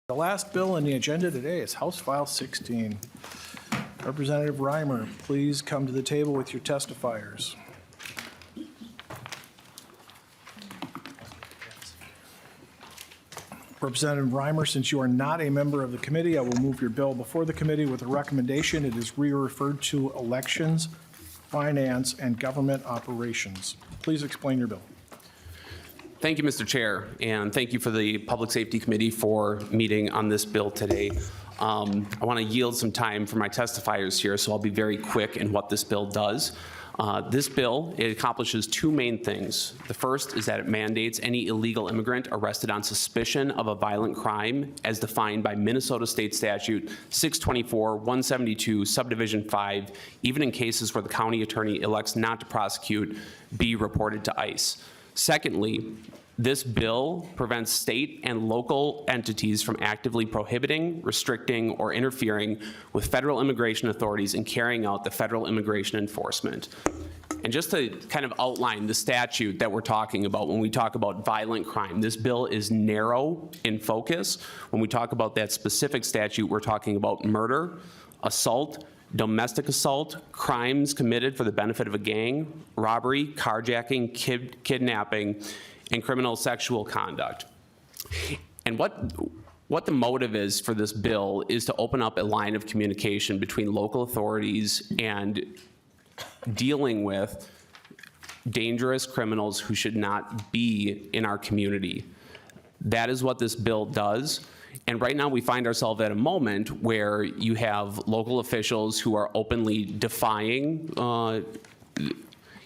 The last bill on the agenda today is House File 16. Representative Reimer, please come to the table with your testifiers. Representative Reimer, since you are not a member of the committee, I will move your bill before the committee with a recommendation. It is re-referred to Elections, Finance, and Government Operations. Please explain your bill. Thank you, Mr. Chair, and thank you for the Public Safety Committee for meeting on this bill today. I want to yield some time for my testifiers here, so I'll be very quick in what this bill does. This bill, it accomplishes two main things. The first is that it mandates any illegal immigrant arrested on suspicion of a violent crime as defined by Minnesota State Statute 624-172, Subdivision 5, even in cases where the county attorney elects not to prosecute, be reported to ICE. Secondly, this bill prevents state and local entities from actively prohibiting, restricting, or interfering with federal immigration authorities in carrying out the federal immigration enforcement. And just to kind of outline the statute that we're talking about when we talk about violent crime, this bill is narrow in focus. When we talk about that specific statute, we're talking about murder, assault, domestic assault, crimes committed for the benefit of a gang, robbery, carjacking, kidnapping, and criminal sexual conduct. And what the motive is for this bill is to open up a line of communication between local authorities and dealing with dangerous criminals who should not be in our community. That is what this bill does. And right now we find ourselves at a moment where you have local officials who are openly defying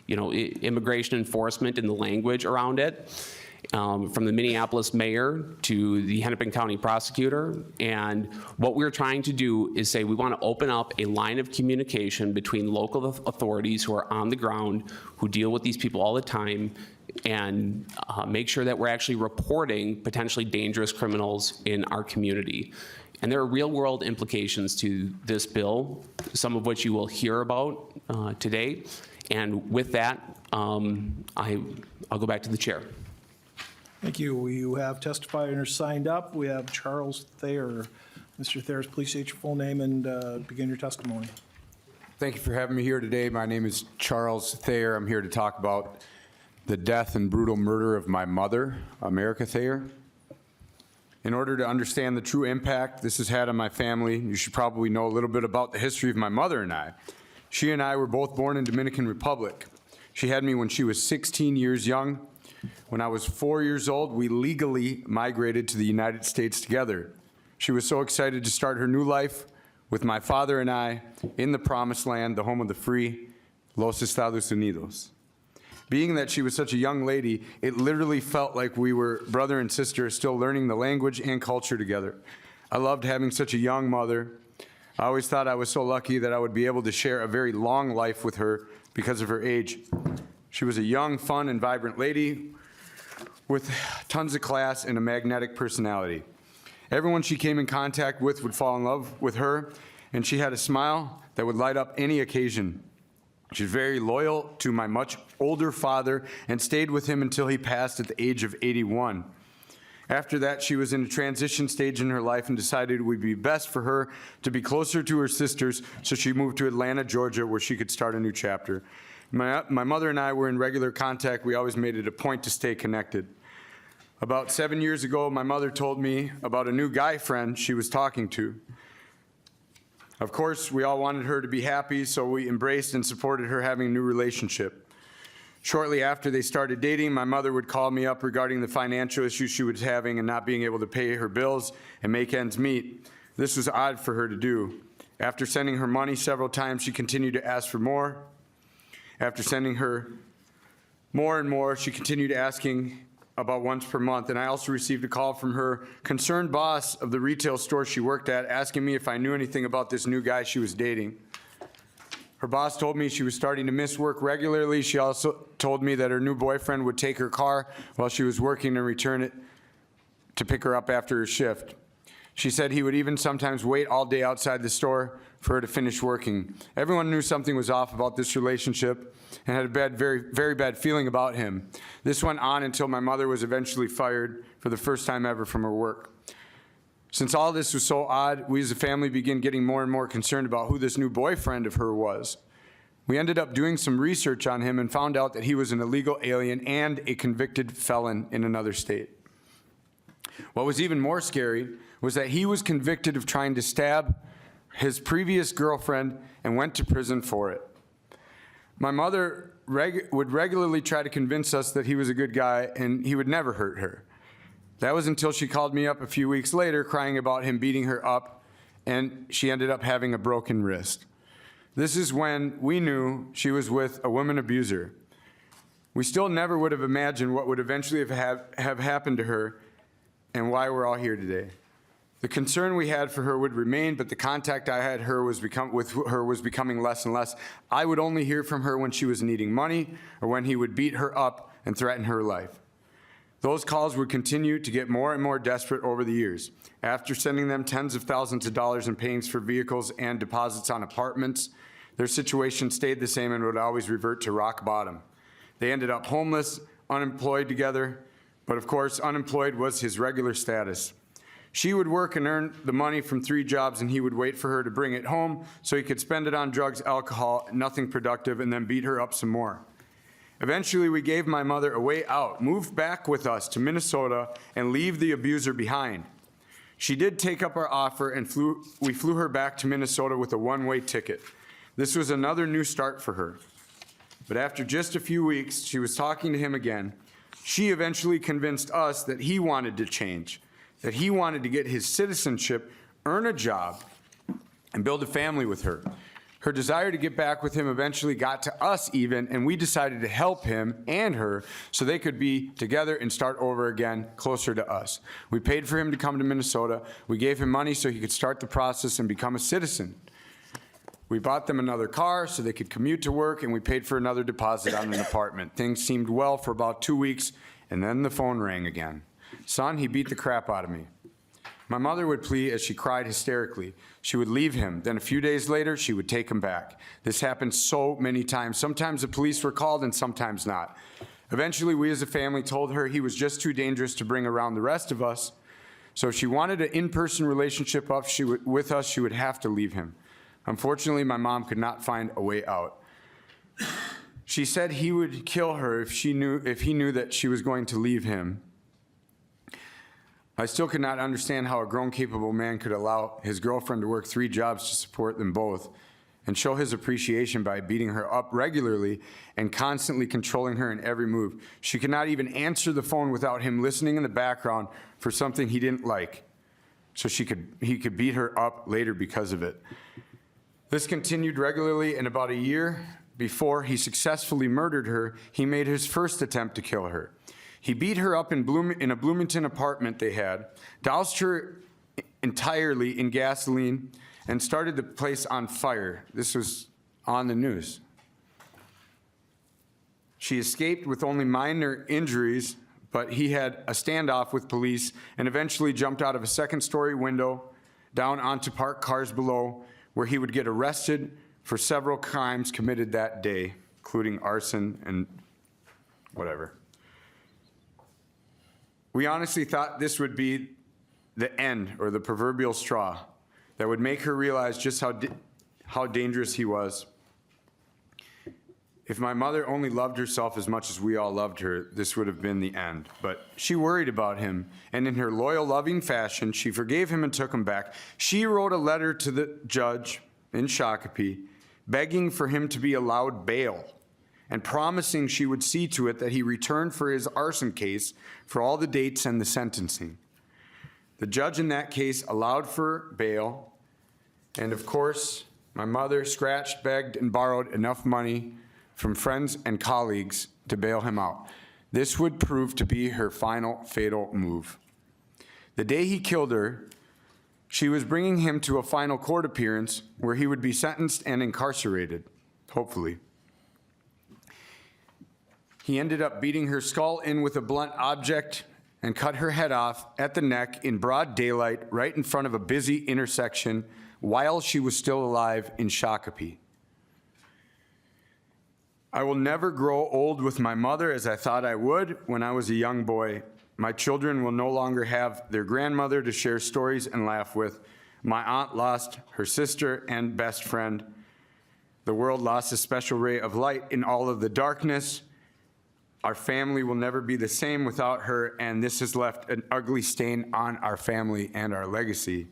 immigration enforcement and the language around it, from the Minneapolis mayor to the Hennepin County prosecutor. And what we're trying to do is say we want to open up a line of communication between local authorities who are on the ground, who deal with these people all the time, and make sure that we're actually reporting potentially dangerous criminals in our community. And there are real world implications to this bill, some of which you will hear about today. And with that, I'll go back to the chair. Thank you. We have testifiers signed up. We have Charles Thayer. Mr. Thayer, please state your full name and begin your testimony. Thank you for having me here today. My name is Charles Thayer. I'm here to talk about the death and brutal murder of my mother, America Thayer. In order to understand the true impact this has had on my family, you should probably know a little bit about the history of my mother and I. She and I were both born in Dominican Republic. She had me when she was 16 years young. When I was 4 years old, we legally migrated to the United States together. She was so excited to start her new life with my father and I in the promised land, the home of the free, Los Estados Unidos. Being that she was such a young lady, it literally felt like we were brother and sister still learning the language and culture together. I loved having such a young mother. I always thought I was so lucky that I would be able to share a very long life with her because of her age. She was a young, fun, and vibrant lady with tons of class and a magnetic personality. Everyone she came in contact with would fall in love with her, and she had a smile that would light up any occasion. She was very loyal to my much older father and stayed with him until he passed at the age of 81. After that, she was in a transition stage in her life and decided it would be best for her to be closer to her sisters, so she moved to Atlanta, Georgia, where she could start a new chapter. My mother and I were in regular contact. We always made it a point to stay connected. About 7 years ago, my mother told me about a new guy friend she was talking to. Of course, we all wanted her to be happy, so we embraced and supported her having a new relationship. Shortly after they started dating, my mother would call me up regarding the financial issues she was having and not being able to pay her bills and make ends meet. This was odd for her to do. After sending her money several times, she continued to ask for more. After sending her more and more, she continued asking about once per month, and I also received a call from her concerned boss of the retail store she worked at asking me if I knew anything about this new guy she was dating. Her boss told me she was starting to miss work regularly. She also told me that her new boyfriend would take her car while she was working and return it to pick her up after her shift. She said he would even sometimes wait all day outside the store for her to finish working. Everyone knew something was off about this relationship and had a very bad feeling about him. This went on until my mother was eventually fired for the first time ever from her work. Since all this was so odd, we as a family began getting more and more concerned about who this new boyfriend of her was. We ended up doing some research on him and found out that he was an illegal alien and a convicted felon in another state. What was even more scary was that he was convicted of trying to stab his previous girlfriend and went to prison for it. My mother would regularly try to convince us that he was a good guy and he would never hurt her. That was until she called me up a few weeks later crying about him beating her up, and she ended up having a broken wrist. This is when we knew she was with a woman abuser. We still never would have imagined what would eventually have happened to her and why we're all here today. The concern we had for her would remain, but the contact I had with her was becoming less and less. I would only hear from her when she was needing money or when he would beat her up and threaten her life. Those calls would continue to get more and more desperate over the years. After sending them tens of thousands of dollars in payments for vehicles and deposits on apartments, their situation stayed the same and would always revert to rock bottom. They ended up homeless, unemployed together, but of course, unemployed was his regular status. She would work and earn the money from 3 jobs, and he would wait for her to bring it home so he could spend it on drugs, alcohol, nothing productive, and then beat her up some more. Eventually, we gave my mother a way out, moved back with us to Minnesota, and leave the abuser behind. She did take up our offer, and we flew her back to Minnesota with a one-way ticket. This was another new start for her. But after just a few weeks, she was talking to him again. She eventually convinced us that he wanted to change, that he wanted to get his citizenship, earn a job, and build a family with her. Her desire to get back with him eventually got to us even, and we decided to help him and her so they could be together and start over again closer to us. We paid for him to come to Minnesota. We gave him money so he could start the process and become a citizen. We bought them another car so they could commute to work, and we paid for another deposit on an apartment. Things seemed well for about 2 weeks, and then the phone rang again. Son, he beat the crap out of me. My mother would plead as she cried hysterically. She would leave him. Then a few days later, she would take him back. This happened so many times. Sometimes the police were called and sometimes not. Eventually, we as a family told her he was just too dangerous to bring around the rest of us. So if she wanted an in-person relationship with us, she would have to leave him. Unfortunately, my mom could not find a way out. She said he would kill her if he knew that she was going to leave him. I still could not understand how a grown, capable man could allow his girlfriend to work 3 jobs to support them both and show his appreciation by beating her up regularly and constantly controlling her in every move. She could not even answer the phone without him listening in the background for something he didn't like, so he could beat her up later because of it. This continued regularly, and about a year before he successfully murdered her, he made his first attempt to kill her. He beat her up in a Bloomington apartment they had, doused her entirely in gasoline, and started the place on fire. This was on the news. She escaped with only minor injuries, but he had a standoff with police and eventually jumped out of a second-story window down onto parked cars below, where he would get arrested for several crimes committed that day, including arson and whatever. We honestly thought this would be the end, or the proverbial straw, that would make her realize just how dangerous he was. If my mother only loved herself as much as we all loved her, this would have been the end. But she worried about him, and in her loyal, loving fashion, she forgave him and took him back. She wrote a letter to the judge in Shakopee, begging for him to be allowed bail, and promising she would see to it that he returned for his arson case for all the dates and the sentencing. The judge in that case allowed for bail, and of course, my mother scratched, begged, and borrowed enough money from friends and colleagues to bail him out. This would prove to be her final fatal move. The day he killed her, she was bringing him to a final court appearance where he would be sentenced and incarcerated, hopefully. He ended up beating her skull in with a blunt object and cut her head off at the neck in broad daylight right in front of a busy intersection while she was still alive in Shakopee. I will never grow old with my mother as I thought I would when I was a young boy, My children will no longer have their grandmother to share stories and laugh with. My aunt lost her sister and best friend. The world lost a special ray of light in all of the darkness. Our family will never be the same without her, and this has left an ugly stain on our family and our legacy.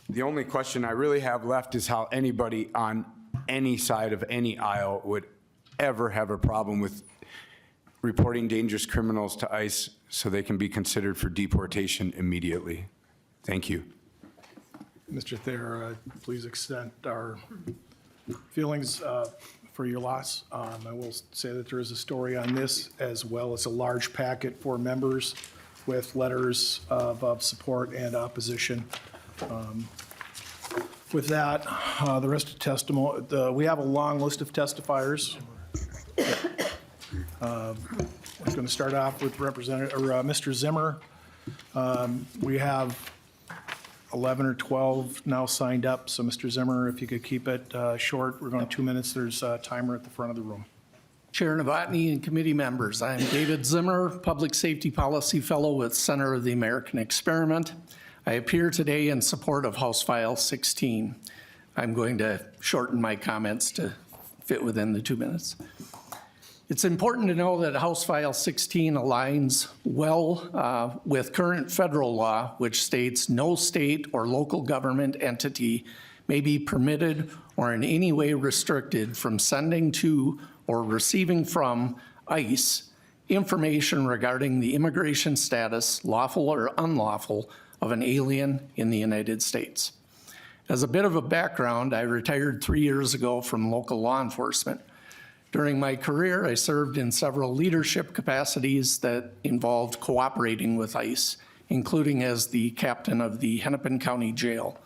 The only question I really have left is how anybody on any side of any aisle would ever have a problem with reporting dangerous criminals to ICE so they can be considered for deportation immediately. Thank you. Mr. Thayer, please extend our feelings for your loss. I will say that there is a story on this, as well as a large packet for members with letters of support and opposition. With that, the rest of testimony, we have a long list of testifiers. We're going to start off with Mr. Zimmer. We have 11 or 12 now signed up, so Mr. Zimmer, if you could keep it short. We're going 2 minutes. There's a timer at the front of the room. Chair Novotny and committee members, I am David Zimmer, Public Safety Policy Fellow with Center of the American Experiment. I appear today in support of House File 16. I'm going to shorten my comments to fit within the 2 minutes. It's important to know that House File 16 aligns well with current federal law, which states no state or local government entity may be permitted or in any way restricted from sending to or receiving from ICE information regarding the immigration status, lawful or unlawful, of an alien in the United States. As a bit of a background, I retired 3 years ago from local law enforcement. During my career, I served in several leadership capacities that involved cooperating with ICE, including as the captain of the Hennepin County Jail.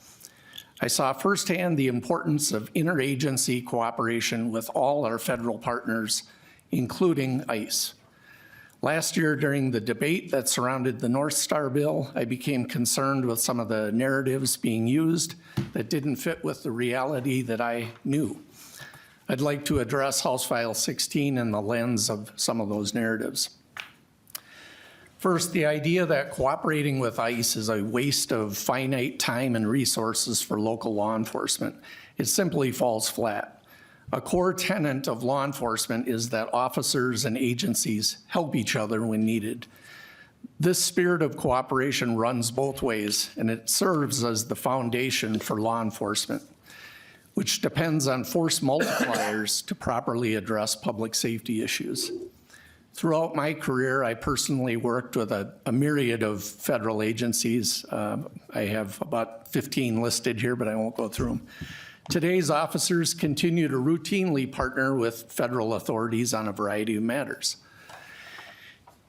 I saw firsthand the importance of interagency cooperation with all our federal partners, including ICE. Last year, during the debate that surrounded the North Star bill, I became concerned with some of the narratives being used that didn't fit with the reality that I knew. I'd like to address House File 16 in the lens of some of those narratives. First, the idea that cooperating with ICE is a waste of finite time and resources for local law enforcement. It simply falls flat. A core tenet of law enforcement is that officers and agencies help each other when needed. This spirit of cooperation runs both ways, and it serves as the foundation for law enforcement, which depends on force multipliers to properly address public safety issues. Throughout my career, I personally worked with a myriad of federal agencies. I have about 15 listed here, but I won't go through them. Today's officers continue to routinely partner with federal authorities on a variety of matters.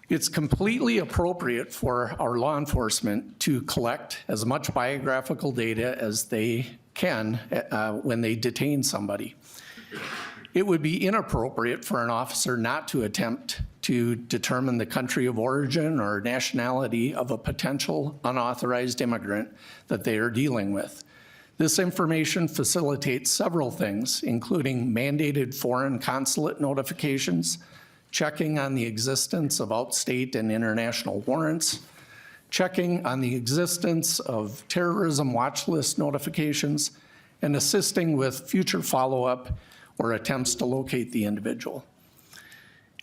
It's completely appropriate for our law enforcement to collect as much biographical data as they can when they detain somebody. It would be inappropriate for an officer not to attempt to determine the country of origin or nationality of a potential unauthorized immigrant that they are dealing with. This information facilitates several things, including mandated foreign consulate notifications, checking on the existence of outstate and international warrants, checking on the existence of terrorism watch list notifications, and assisting with future follow-up or attempts to locate the individual.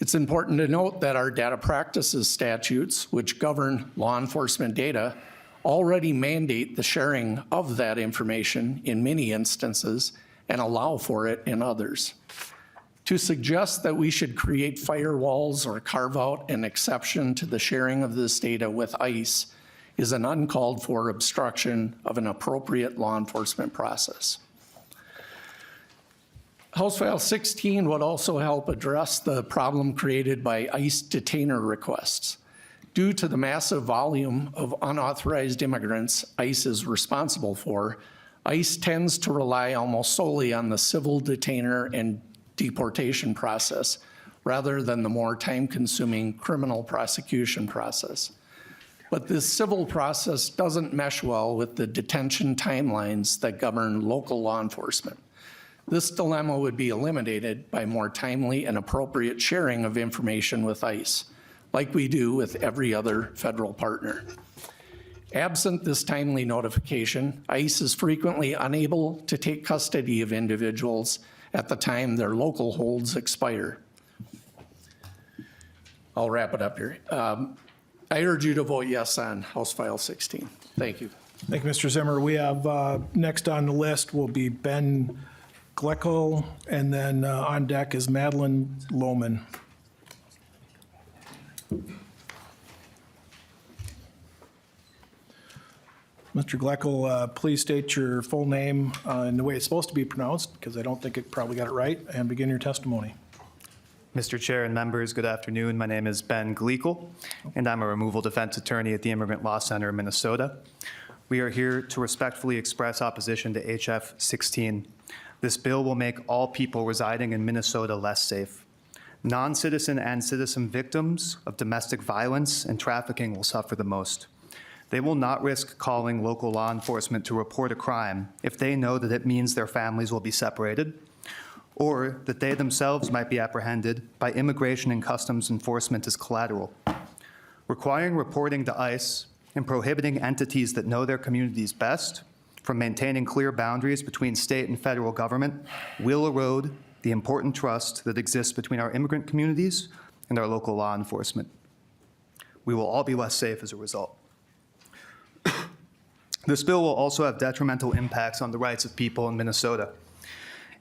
It's important to note that our data practices statutes, which govern law enforcement data, already mandate the sharing of that information in many instances and allow for it in others. To suggest that we should create firewalls or carve out an exception to the sharing of this data with ICE is an uncalled for obstruction of an appropriate law enforcement process. House File 16 would also help address the problem created by ICE detainer requests. Due to the massive volume of unauthorized immigrants ICE is responsible for, ICE tends to rely almost solely on the civil detainer and deportation process rather than the more time-consuming criminal prosecution process. But this civil process doesn't mesh well with the detention timelines that govern local law enforcement. This dilemma would be eliminated by more timely and appropriate sharing of information with ICE. like we do with every other federal partner. Absent this timely notification, ICE is frequently unable to take custody of individuals at the time their local holds expire. I'll wrap it up here. I urge you to vote yes on House File 16. Thank you. Thank you, Mr. Zimmer. We have, next on the list will be Ben Gleckel, and then on deck is Madeline Lohman. Mr. Gleckel, please state your full name in the way it's supposed to be pronounced, because I don't think it probably got it right, and begin your testimony. Mr. Chair and members, good afternoon. My name is Ben Gleckel, and I'm a removal defense attorney at the Immigrant Law Center in Minnesota. We are here to respectfully express opposition to HF16. This bill will make all people residing in Minnesota less safe. Non-citizen and citizen victims of domestic violence and trafficking will suffer the most. They will not risk calling local law enforcement to report a crime if they know that it means their families will be separated, or that they themselves might be apprehended by immigration and customs enforcement as collateral. Requiring reporting to ICE and prohibiting entities that know their communities best from maintaining clear boundaries between state and federal government will erode the important trust that exists between our immigrant communities and our local law enforcement. We will all be less safe as a result. This bill will also have detrimental impacts on the rights of people in Minnesota.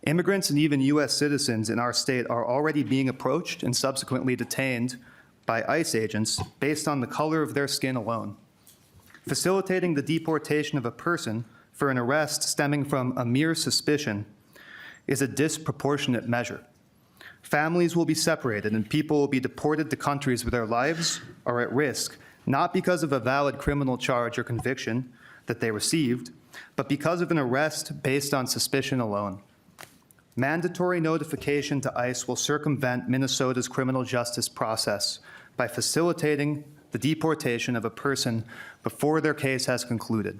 Immigrants and even U.S. citizens in our state are already being approached and subsequently detained by ICE agents based on the color of their skin alone. Facilitating the deportation of a person for an arrest stemming from a mere suspicion is a disproportionate measure. Families will be separated and people will be deported to countries where their lives are at risk, not because of a valid criminal charge or conviction that they received, but because of an arrest based on suspicion alone. Mandatory notification to ICE will circumvent Minnesota's criminal justice process by facilitating the deportation of a person before their case has concluded,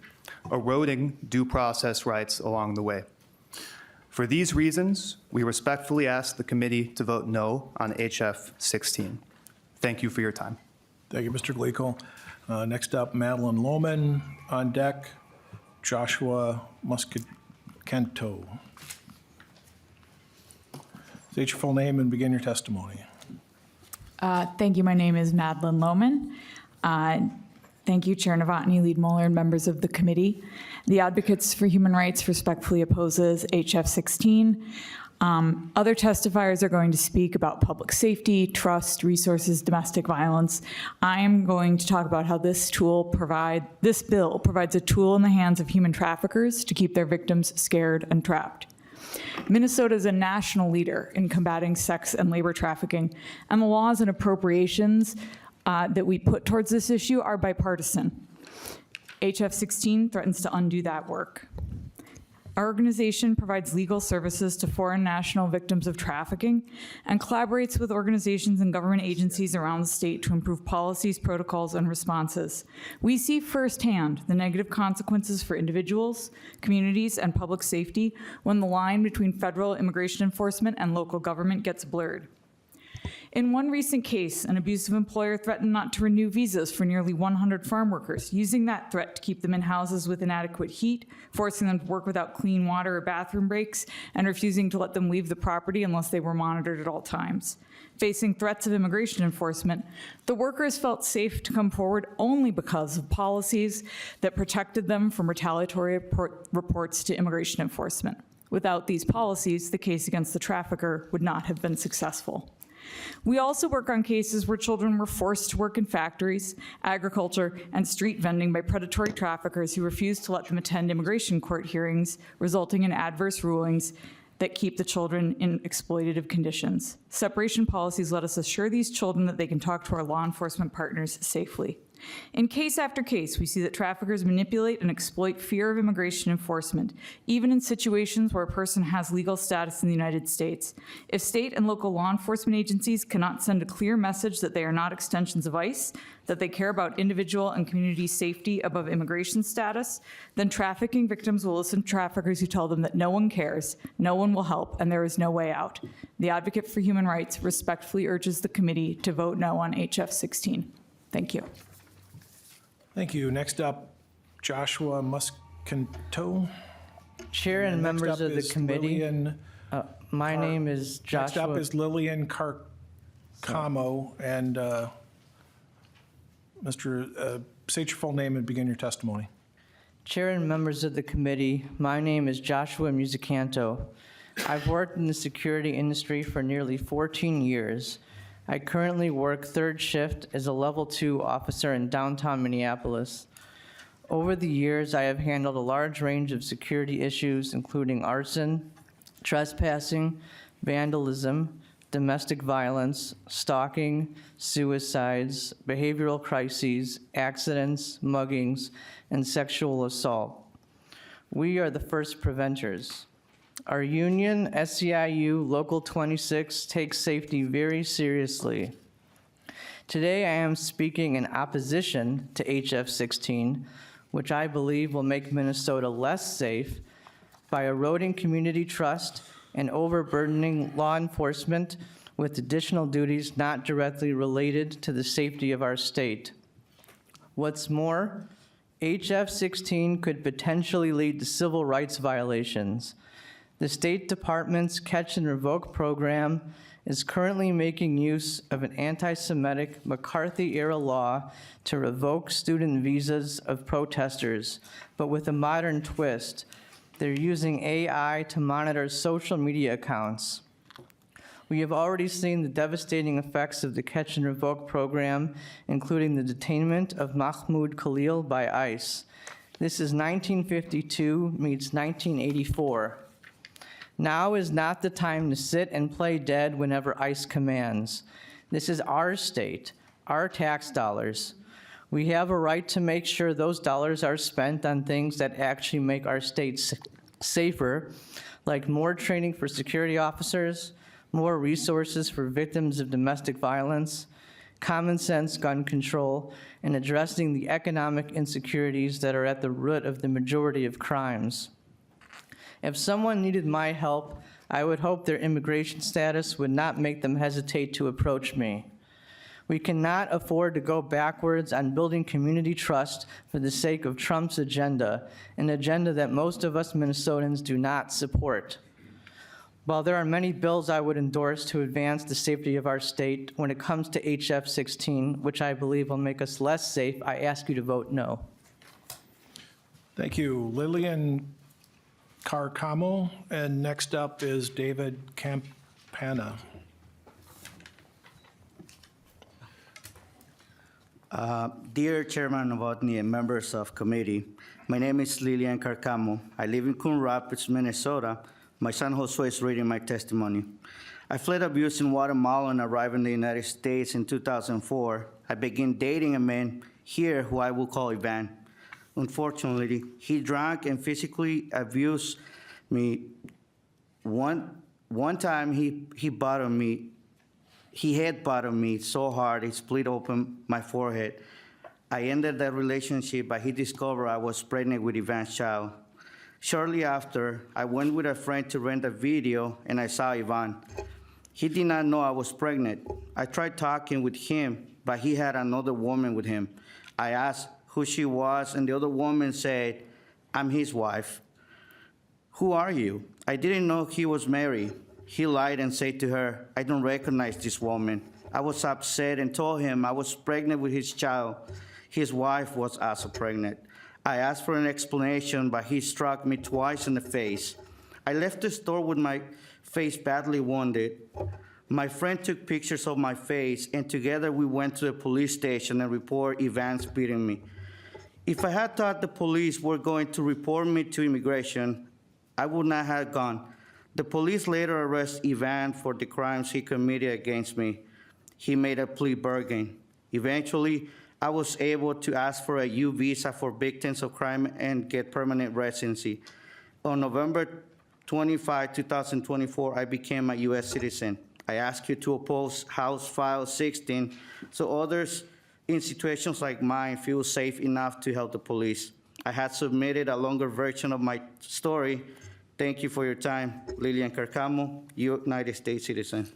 eroding due process rights along the way. For these reasons, we respectfully ask the committee to vote no on HF 16. Thank you for your time. Thank you, Mr. Gleckel. Next up, Madeline Lohman. On deck, Joshua Muscatento. State your full name and begin your testimony. Thank you. My name is Madeline Lohman. Thank you, Chair Novotny, Lead Mueller, and members of the committee. The Advocates for Human Rights respectfully opposes HF 16. Other testifiers are going to speak about public safety, trust, resources, domestic violence. I am going to talk about how this bill provides a tool in the hands of human traffickers to keep their victims scared and trapped. Minnesota is a national leader in combating sex and labor trafficking, and the laws and appropriations that we put towards this issue are bipartisan. HF 16 threatens to undo that work. Our organization provides legal services to foreign national victims of trafficking and collaborates with organizations and government agencies around the state to improve policies, protocols, and responses. We see firsthand the negative consequences for individuals, communities, and public safety when the line between federal immigration enforcement and local government gets blurred. In one recent case, an abusive employer threatened not to renew visas for nearly 100 farm workers, using that threat to keep them in houses with inadequate heat, forcing them to work without clean water or bathroom breaks, and refusing to let them leave the property unless they were monitored at all times. Facing threats of immigration enforcement, the workers felt safe to come forward only because of policies that protected them from retaliatory reports to immigration enforcement. Without these policies, the case against the trafficker would not have been successful. We also work on cases where children were forced to work in factories, agriculture, and street vending by predatory traffickers who refused to let them attend immigration court hearings, resulting in adverse rulings that keep the children in exploitative conditions. Separation policies let us assure these children that they can talk to our law enforcement partners safely. In case after case, we see that traffickers manipulate and exploit fear of immigration enforcement, even in situations where a person has legal status in the United States. If state and local law enforcement agencies cannot send a clear message that they are not extensions of ICE, that they care about individual and community safety above immigration status, then trafficking victims will listen to traffickers who tell them that no one cares, no one will help, and there is no way out. The Advocate for Human Rights respectfully urges the committee to vote no on HF16. Thank you. Thank you. Next up, Joshua Muscanto. Chair and members Next up of the is committee, Lillian my name is Next up Joshua. is Lillian Carcamo, and state your full name and begin your testimony. Chair and members of the committee, my name is Joshua Musicanto. I've worked in the security industry for nearly 14 years. I currently work third shift as a level 2 officer in downtown Minneapolis. Over the years, I have handled a large range of security issues, including arson, trespassing, vandalism, domestic violence, stalking, suicides, behavioral crises, accidents, muggings, and sexual assault. We are the first preventers. Our union, SEIU Local 26, takes safety very seriously. Today, I am speaking in opposition to HF16, which I believe will make Minnesota less safe by eroding community trust and overburdening law enforcement with additional duties not directly related to the safety of our state. What's more, HF16 could potentially lead to civil rights violations. The State Department's Catch and Revoke program is currently making use of an anti-Semitic McCarthy-era law to revoke student visas of protesters, but with a modern twist. They're using AI to monitor social media accounts. We have already seen the devastating effects of the Catch and Revoke program, including the detainment of Mahmoud Khalil by ICE. This is 1952 meets 1984. Now is not the time to sit and play dead whenever ICE commands. This is our state, our tax dollars. We have a right to make sure those dollars are spent on things that actually make our state safer, like more training for security officers, more resources for victims of domestic violence, common sense gun control, and addressing the economic insecurities that are at the root of the majority of crimes. If someone needed my help, I would hope their immigration status would not make them hesitate to approach me. We cannot afford to go backwards on building community trust for the sake of Trump's agenda, an agenda that most of us Minnesotans do not support. While there are many bills I would endorse to advance the safety of our state, when it comes to HF16, which I believe will make us less safe, I ask you to vote no. Thank you. Lillian Carcamo, and next up is David Campana. Dear Chairman Novotny and members of committee, my name is Lillian Carcamo. I live in Coon Rapids, Minnesota. My son Josue is reading my testimony. I fled abuse in Guatemala and arrived in the United States in 2004. I began dating a man here who I will call Ivan. Unfortunately, he drank and physically abused me. One time he bottomed me. He head-butted me so hard he split open my forehead. I ended that relationship, but he discovered I was pregnant with Ivan's child. Shortly after, I went with a friend to rent a video, and I saw Ivan. He did not know I was pregnant. I tried talking with him, but he had another woman with him. I asked who she was, and the other woman said, "I'm his wife." "Who are you?" I didn't know he was married. He lied and said to her, "I don't recognize this woman." I was upset and told him I was pregnant with his child. His wife was also pregnant. I asked for an explanation, but he struck me twice in the face. I left the store with my face badly wounded. My friend took pictures of my face, and together we went to the police station and reported Ivan's beating me. If I had thought the police were going to report me to immigration, I would not have gone. The police later arrested Ivan for the crimes he committed against me. He made a plea bargain. Eventually, I was able to ask for a U visa for victims of crime and get permanent residency. On November 25, 2024, I became a U.S. citizen. I ask you to oppose House File 16 so others in situations like mine feel safe enough to help the police. I had submitted a longer version of my story. Thank you for your time. Lillian Carcamo, United States citizen.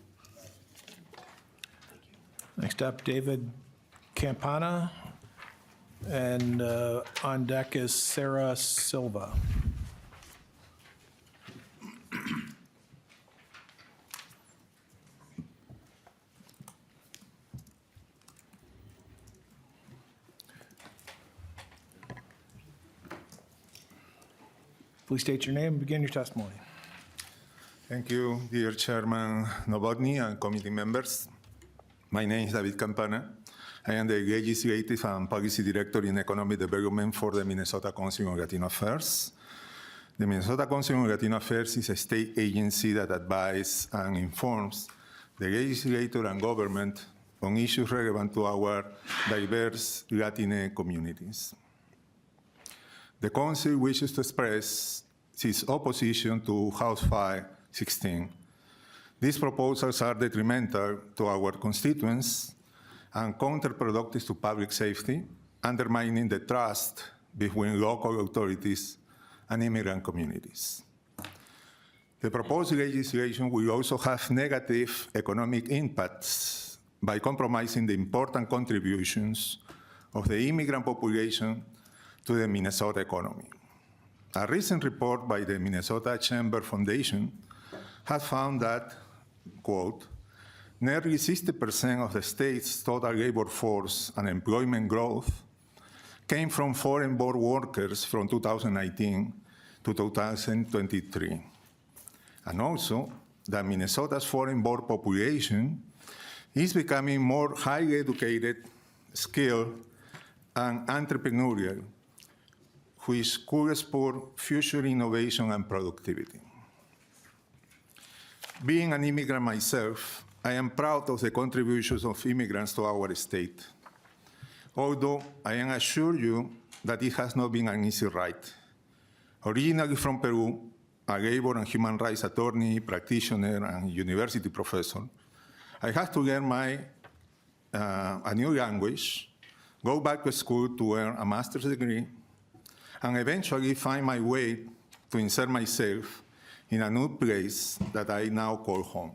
Next up, David Campana, and on deck is Sarah Silva. Please state your name and begin your testimony. Thank you, dear Chairman Novotny and committee members. My name is David Campana. I am the Legislative and Policy Director in Economic Development for the Minnesota Council on Latino Affairs. The Minnesota Council on Latino Affairs is a state agency that advises and informs the legislature and government on issues relevant to our diverse Latino communities. The Council wishes to express its opposition to House File 16. These proposals are detrimental to our constituents and counterproductive to public safety, undermining the trust between local authorities and immigrant communities. The proposed legislation will also have negative economic impacts by compromising the important contributions of the immigrant population to the Minnesota economy. A recent report by the Minnesota Chamber Foundation has found that, quote, nearly 60% of the state's total labor force and employment growth came from foreign-born workers from 2019 to 2023. And also, that Minnesota's foreign-born population is becoming more highly educated, skilled, and entrepreneurial, which could spur future innovation and productivity. Being an immigrant myself, I am proud of the contributions of immigrants to our state, although I am assure you that it has not been an easy ride. Originally from Peru, a labor and human rights attorney, practitioner, and university professor, I had to learn a new language, go back to school to earn a master's degree, and eventually find my way to insert myself in a new place that I now call home.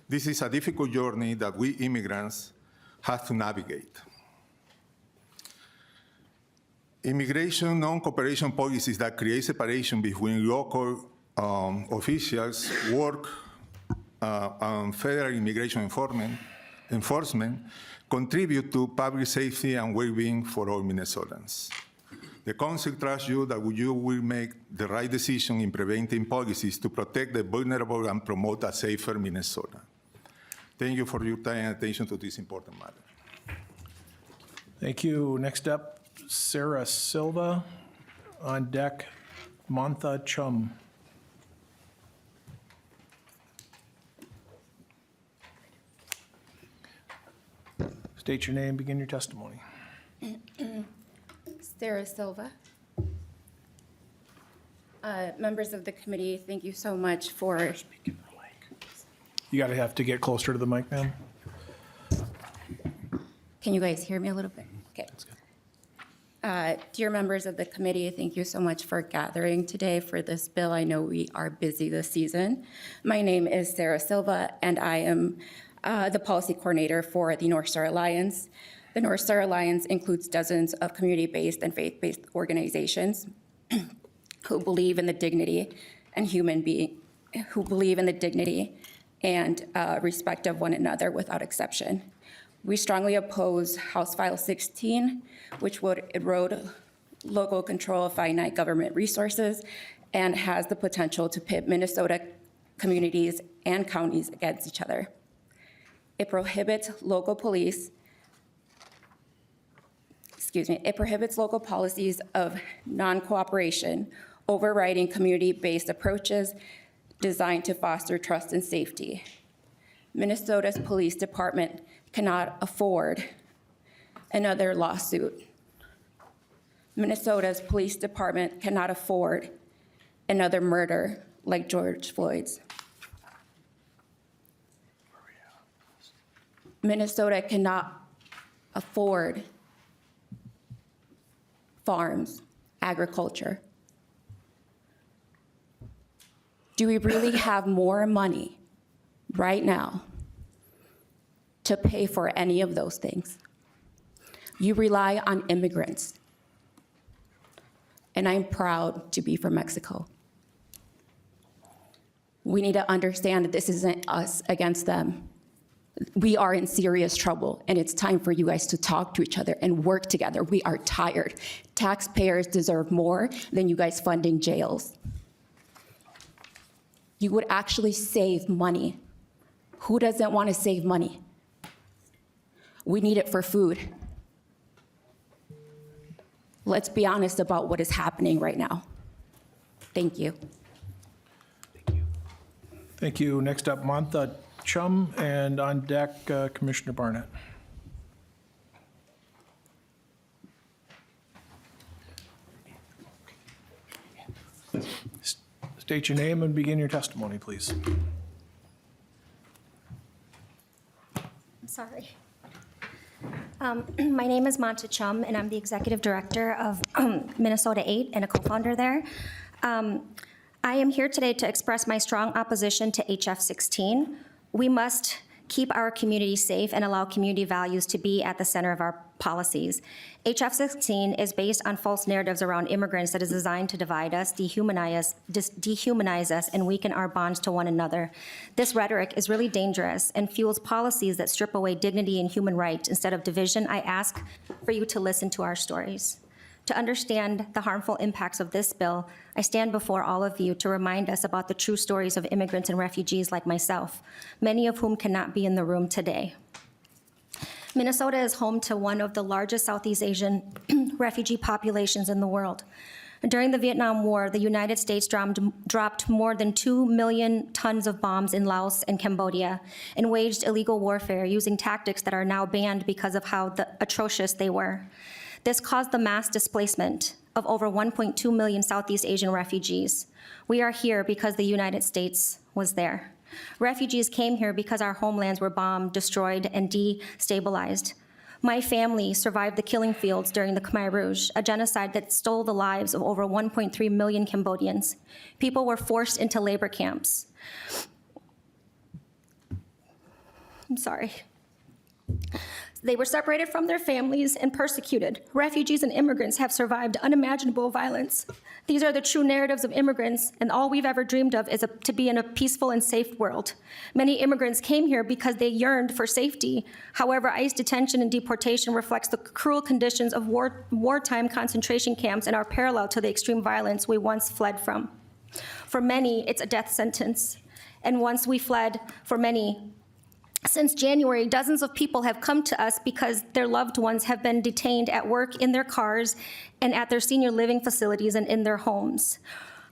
This is a difficult journey that we immigrants have to navigate. Immigration non-cooperation policies that create separation between local officials, work, and federal immigration enforcement contribute to public safety and well-being for all Minnesotans. The Council trusts you that you will make the right decision in preventing policies to protect the vulnerable and promote a safer Minnesota. Thank you for your time and attention to this important matter. Thank you. Next up, Sarah Silva. On deck, Mantha Chum. State your name, begin your testimony. Sarah Silva. Members of the committee, thank you so much for. You gotta have to get closer to the mic, ma'am. Can you guys hear me a little bit? Okay. Dear members of the committee, thank you so much for gathering today for this bill. I know we are busy this season. My name is Sarah Silva, and I am the policy coordinator for the North Star Alliance. The North Star Alliance includes dozens of community-based and faith-based organizations who believe in the dignity and respect of one another without exception. We strongly oppose House File 16, which would erode local control of finite government resources and has the potential to pit Minnesota communities and counties against each other. It prohibits local policies of non-cooperation, overriding community-based approaches designed to foster trust and safety. Minnesota's police department cannot afford another lawsuit. Minnesota's police department cannot afford another murder like George Floyd's. Minnesota cannot afford farms, agriculture. Do we really have more money right now to pay for any of those things? You rely on immigrants, and I'm proud to be from Mexico. We need to understand that this isn't us against them. We are in serious trouble, and it's time for you guys to talk to each other and work together. We are tired. Taxpayers deserve more than you guys funding jails. You would actually save money. Who doesn't want to save money? We need it for food. Let's be honest about what is happening right now. Thank you. Thank you. Next up, Mantha Chum, and on deck, Commissioner Barnett. State your name and begin your testimony, please. I'm sorry. My name is Mantha Chum, and I'm the Executive Director of Minnesota 8 and a co-founder there. I am here today to express my strong opposition to HF16. We must keep our community safe and allow community values to be at the center of our policies. HF16 is based on false narratives around immigrants that is designed to divide us, dehumanize us, and weaken our bonds to one another. This rhetoric is really dangerous and fuels policies that strip away dignity and human rights. Instead of division, I ask for you to listen to our stories. To understand the harmful impacts of this bill, I stand before all of you to remind us about the true stories of immigrants and refugees like myself, many of whom cannot be in the room today. Minnesota is home to one of the largest Southeast Asian refugee populations in the world. During the Vietnam War, the United States dropped more than 2 million tons of bombs in Laos and Cambodia and waged illegal warfare using tactics that are now banned because of how atrocious they were. This caused the mass displacement of over 1.2 million Southeast Asian refugees. We are here because the United States was there. Refugees came here because our homelands were bombed, destroyed, and destabilized. My family survived the killing fields during the Khmer Rouge, a genocide that stole the lives of over 1.3 million Cambodians. People were forced into labor camps. I'm sorry. They were separated from their families and persecuted. Refugees and immigrants have survived unimaginable violence. These are the true narratives of immigrants, and all we've ever dreamed of is to be in a peaceful and safe world. Many immigrants came here because they yearned for safety. However, ICE detention and deportation reflects the cruel conditions of wartime concentration camps and are parallel to the extreme violence we once fled from. For many, it's a death sentence. And once we fled, for many, since January, dozens of people have come to us because their loved ones have been detained at work, in their cars, and at their senior living facilities and in their homes.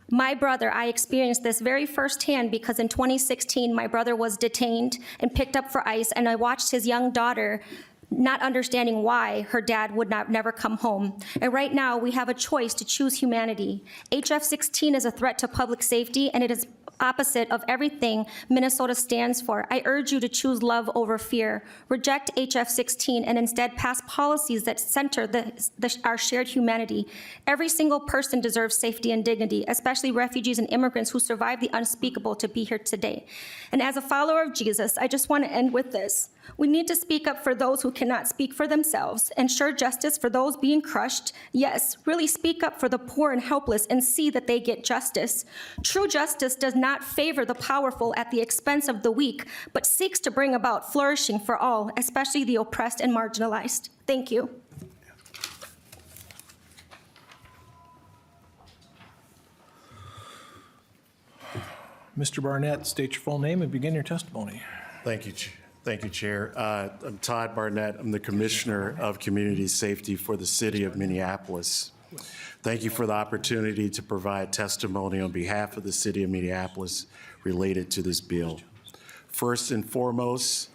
My brother, I experienced this very firsthand because in 2016, my brother was detained and picked up for ICE, and I watched his young daughter not understanding why her dad would never come home. And right now, we have a choice to choose humanity. HF16 is a threat to public safety, and it is opposite of everything Minnesota stands for. I urge you to choose love over fear. Reject HF16 and instead pass policies that center our shared humanity. Every single person deserves safety and dignity, especially refugees and immigrants who survived the unspeakable to be here today. And as a follower of Jesus, I just want to end with this. We need to speak up for those who cannot speak for themselves, ensure justice for those being crushed. Yes, really speak up for the poor and helpless and see that they get justice. True justice does not favor the powerful at the expense of the weak, but seeks to bring about flourishing for all, especially the oppressed and marginalized. Thank you. Mr. Barnett, state your full name and begin your testimony. Thank you, Chair. I'm Todd Barnett. I'm the Commissioner of Community Safety for the City of Minneapolis. Thank you for the opportunity to provide testimony on behalf of the City of Minneapolis related to this bill. First and foremost,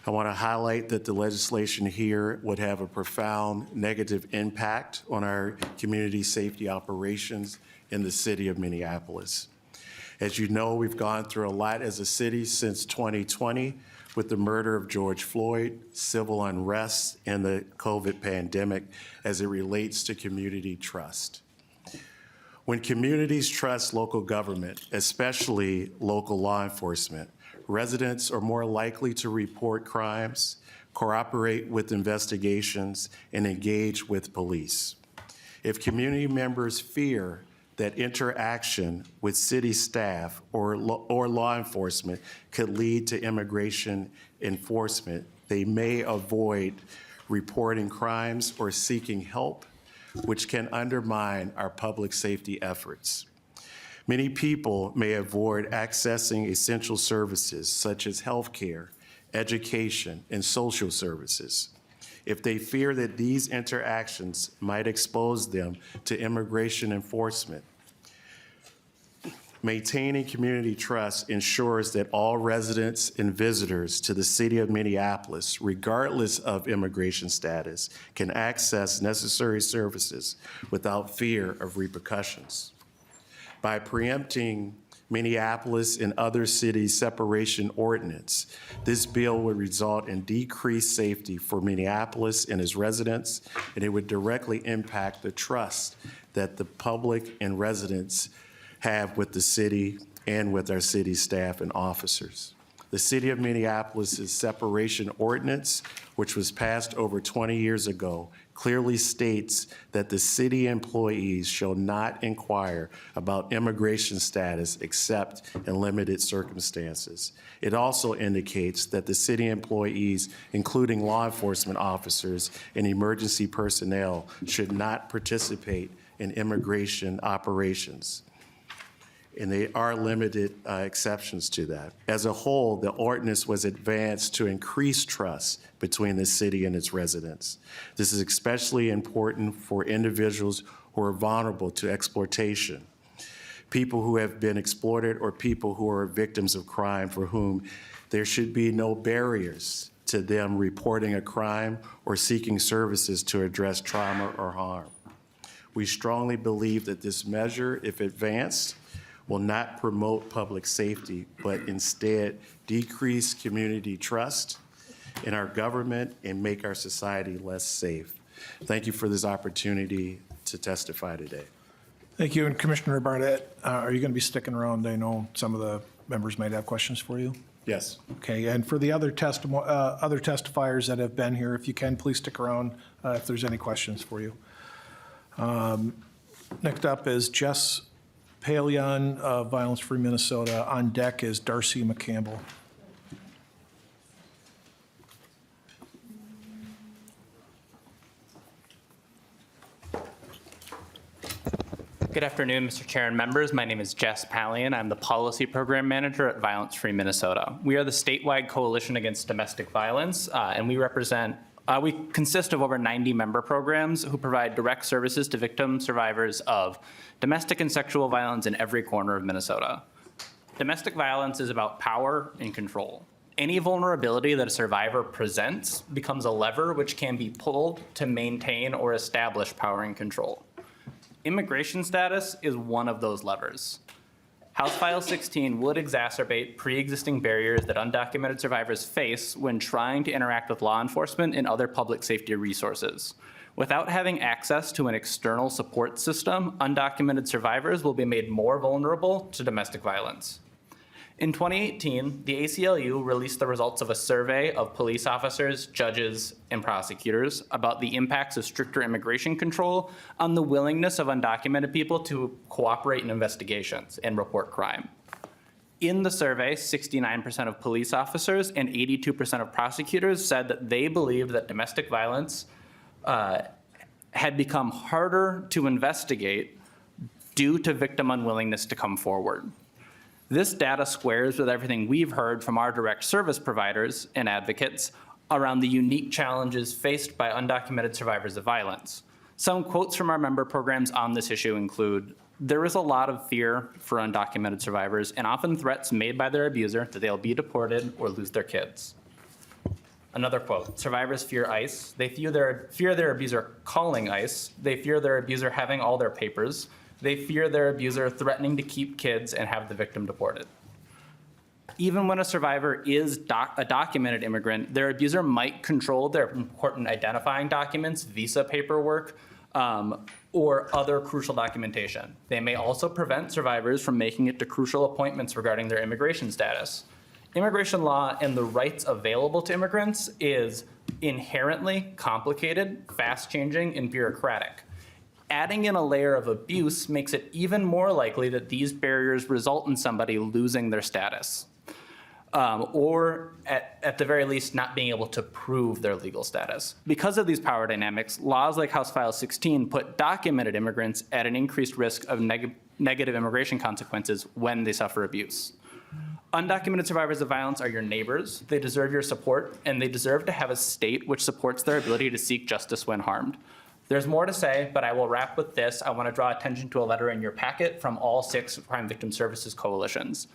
I want to highlight that the legislation here would have a profound negative impact on our community safety operations in the city of Minneapolis. As you know, we've gone through a lot as a city since 2020 with the murder of George Floyd, civil unrest, and the COVID pandemic as it relates to community trust. When communities trust local government, especially local law enforcement, residents are more likely to report crimes, cooperate with investigations, and engage with police. If community members fear that interaction with city staff or law enforcement could lead to immigration enforcement, they may avoid reporting crimes or seeking help, which can undermine our public safety efforts. Many people may avoid accessing essential services such as healthcare, education, and social services if they fear that these interactions might expose them to immigration enforcement. Maintaining community trust ensures that all residents and visitors to the city of Minneapolis, regardless of immigration status, can access necessary services without fear of repercussions. By preempting Minneapolis and other cities' separation ordinance, this bill would result in decreased safety for Minneapolis and its residents, and it would directly impact the trust that the public and residents have with the city and with our city staff and officers. The City of Minneapolis' separation ordinance, which was passed over 20 years ago, clearly states that the city employees shall not inquire about immigration status except in limited circumstances. It also indicates that the city employees, including law enforcement officers and emergency personnel, should not participate in immigration operations. And there are limited exceptions to that. As a whole, the ordinance was advanced to increase trust between the city and its residents. This is especially important for individuals who are vulnerable to exploitation, people who have been exploited, or people who are victims of crime for whom there should be no barriers to them reporting a crime or seeking services to address trauma or harm. We strongly believe that this measure, if advanced, will not promote public safety, but instead decrease community trust in our government and make our society less safe. Thank you for this opportunity to testify today. Thank you. And Commissioner Barnett, are you going to be sticking around? I know some of the members might have questions for you. Yes. Okay, and for the other testifiers that have been here, if you can, please stick around if there's any questions for you. Next up is Jess Palion of Violence Free Minnesota. On deck is Darcy McCampbell. Good afternoon, Mr. Chair and members. My name is Jess Palion. I'm the Policy Program Manager at Violence Free Minnesota. We are the statewide coalition against domestic violence, and we consist of over 90 member programs who provide direct services to victims, survivors of domestic and sexual violence in every corner of Minnesota. Domestic violence is about power and control. Any vulnerability that a survivor presents becomes a lever which can be pulled to maintain or establish power and control. Immigration status is one of those levers. House File 16 would exacerbate pre-existing barriers that undocumented survivors face when trying to interact with law enforcement and other public safety resources. Without having access to an external support system, undocumented survivors will be made more vulnerable to domestic violence. In 2018, the ACLU released the results of a survey of police officers, judges, and prosecutors about the impacts of stricter immigration control on the willingness of undocumented people to cooperate in investigations and report crime. In the survey, 69% of police officers and 82% of prosecutors said that they believed that domestic violence had become harder to investigate due to victim unwillingness to come forward. This data squares with everything we've heard from our direct service providers and advocates around the unique challenges faced by undocumented survivors of violence. Some quotes from our member programs on this issue include, "There is a lot of fear for undocumented survivors and often threats made by their abuser that they'll be deported or lose their kids. Another quote, survivors fear ICE. They fear their abuser calling ICE. They fear their abuser having all their papers. They fear their abuser threatening to keep kids and have the victim deported. Even when a survivor is a documented immigrant, their abuser might control their important identifying documents, visa paperwork, or other crucial documentation. They may also prevent survivors from making it to crucial appointments regarding their immigration status. Immigration law and the rights available to immigrants is inherently complicated, fast-changing, and bureaucratic. Adding in a layer of abuse makes it even more likely that these barriers result in somebody losing their status, or at the very least, not being able to prove their legal status. Because of these power dynamics, laws like House File 16 put documented immigrants at an increased risk of negative immigration consequences when they suffer abuse. Undocumented survivors of violence are your neighbors. They deserve your support, and they deserve to have a state which supports their ability to seek justice when harmed. There's more to say, but I will wrap with this. I want to draw attention to a letter in your packet from all 6 crime victim services coalitions.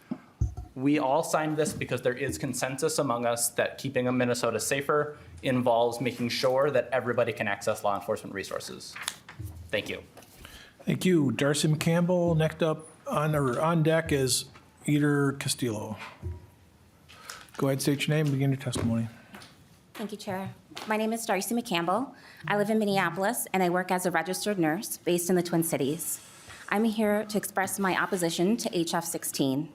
We all signed this because there is consensus among us that keeping Minnesota safer involves making sure that everybody can access law enforcement resources. Thank you. Thank you. Darcy McCampbell. Next up on deck is Eder Castillo. Go ahead, state your name and begin your testimony. Thank you, Chair. My name is Darcy McCampbell. I live in Minneapolis, and I work as a registered nurse based in the Twin Cities. I'm here to express my opposition to HF16.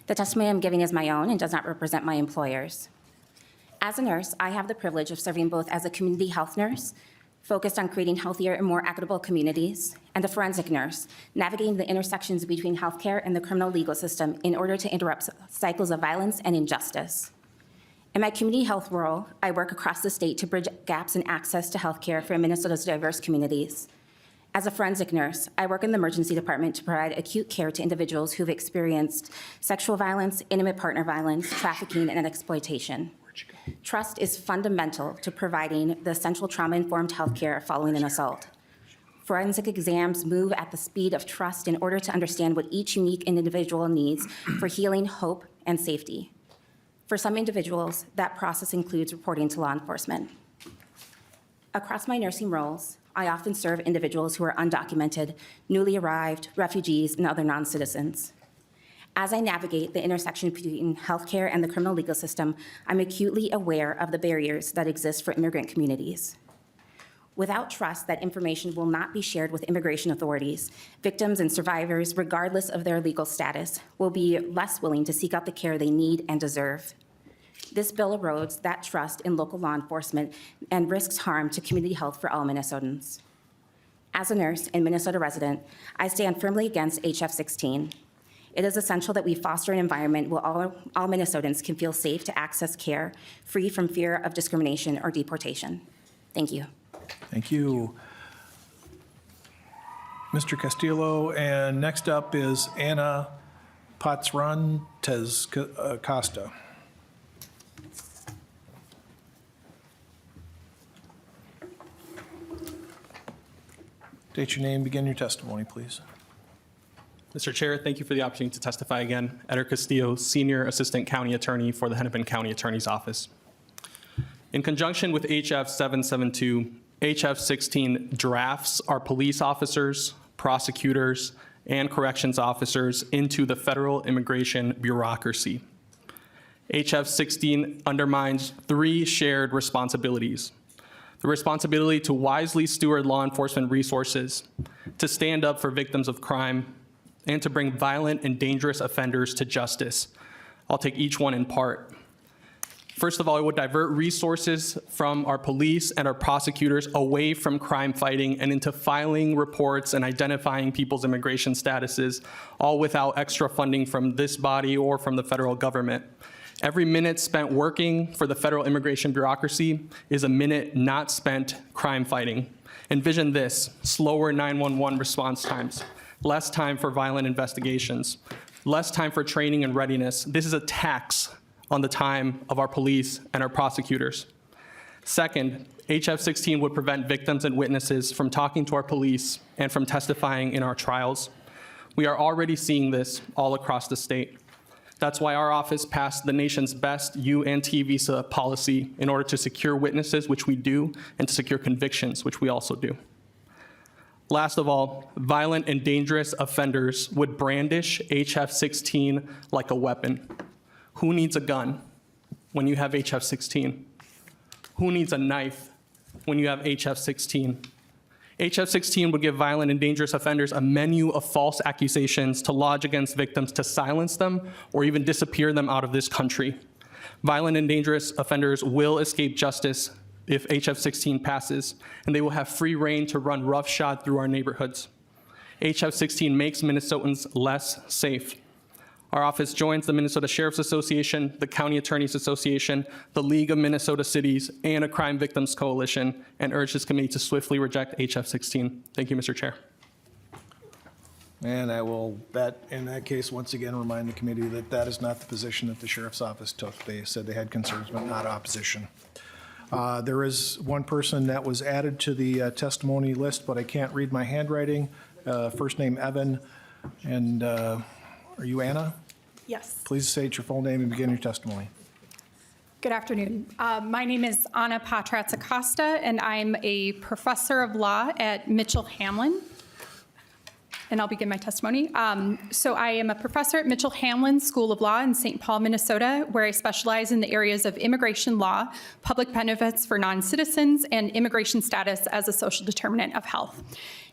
The testimony I'm giving is my own and does not represent my employer's. As a nurse, I have the privilege of serving both as a community health nurse, focused on creating healthier and more equitable communities, and a forensic nurse, navigating the intersections between healthcare and the criminal legal system in order to interrupt cycles of violence and injustice. In my community health role, I work across the state to bridge gaps in access to healthcare for Minnesota's diverse communities. As a forensic nurse, I work in the emergency department to provide acute care to individuals who've experienced sexual violence, intimate partner violence, trafficking, and exploitation. Trust is fundamental to providing the essential trauma-informed healthcare following an assault. Forensic exams move at the speed of trust in order to understand what each unique individual needs for healing, hope, and safety. For some individuals, that process includes reporting to law enforcement. Across my nursing roles, I often serve individuals who are undocumented, newly arrived, refugees, and other non-citizens. As I navigate the intersection between healthcare and the criminal legal system, I'm acutely aware of the barriers that exist for immigrant communities. Without trust that information will not be shared with immigration authorities, victims and survivors, regardless of their legal status, will be less willing to seek out the care they need and deserve. This bill erodes that trust in local law enforcement and risks harm to community health for all Minnesotans. As a nurse and Minnesota resident, I stand firmly against HF16. It is essential that we foster an environment where all Minnesotans can feel safe to access care, free from fear of discrimination or deportation. Thank you. Thank you. Mr. Castillo, and next up is Anna Patsrantes Costa. State your name, begin your testimony, please. Mr. Chair, thank you for the opportunity to testify again. Eder Castillo, Senior Assistant County Attorney for the Hennepin County Attorney's Office. In conjunction with HF772, HF16 drafts our police officers, prosecutors, and corrections officers into the federal immigration bureaucracy. HF16 undermines 3 shared responsibilities: the responsibility to wisely steward law enforcement resources, to stand up for victims of crime, and to bring violent and dangerous offenders to justice. I'll take each one in part. First of all, it would divert resources from our police and our prosecutors away from crime fighting and into filing reports and identifying people's immigration statuses, all without extra funding from this body or from the federal government. Every minute spent working for the federal immigration bureaucracy is a minute not spent crime fighting. Envision this: slower 911 response times, less time for violent investigations, less time for training and readiness. This is a tax on the time of our police and our prosecutors. Second, HF16 would prevent victims and witnesses from talking to our police and from testifying in our trials. We are already seeing this all across the state. That's why our office passed the nation's best U and T visa policy in order to secure witnesses, which we do, and to secure convictions, which we also do. Last of all, violent and dangerous offenders would brandish HF16 like a weapon. Who needs a gun when you have HF16? Who needs a knife when you have HF16? HF16 would give violent and dangerous offenders a menu of false accusations to lodge against victims to silence them or even disappear them out of this country. Violent and dangerous offenders will escape justice if HF16 passes, and they will have free reign to run roughshod through our neighborhoods. HF16 makes Minnesotans less safe. Our office joins the Minnesota Sheriff's Association, the County Attorneys Association, the League of Minnesota Cities, and a Crime Victims Coalition, and urge this committee to swiftly reject HF16. Thank you, Mr. Chair. And I will, in that case, once again, remind the committee that that is not the position that the Sheriff's Office took. They said they had concerns, but not opposition. There is one person that was added to the testimony list, but I can't read my handwriting. First name Evan, and are you Anna? Yes. Please state your full name and begin your testimony. Good afternoon. My name is Anna Patratz Acosta, and I'm a professor of law at Mitchell-Hamlin. And I'll begin my testimony. So I am a professor at Mitchell-Hamlin School of Law in St. Paul, Minnesota, where I specialize in the areas of immigration law, public benefits for non-citizens, and immigration status as a social determinant of health.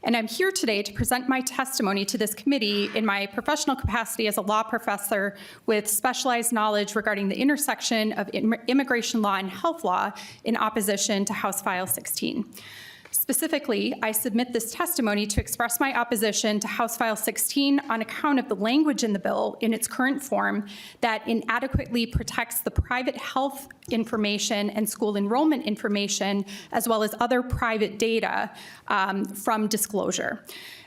And I'm here today to present my testimony to this committee in my professional capacity as a law professor with specialized knowledge regarding the intersection of immigration law and health law in opposition to House File 16. Specifically, I submit this testimony to express my opposition to House File 16 on account of the language in the bill in its current form that inadequately protects the private health information and school enrollment information, as well as other private data from disclosure.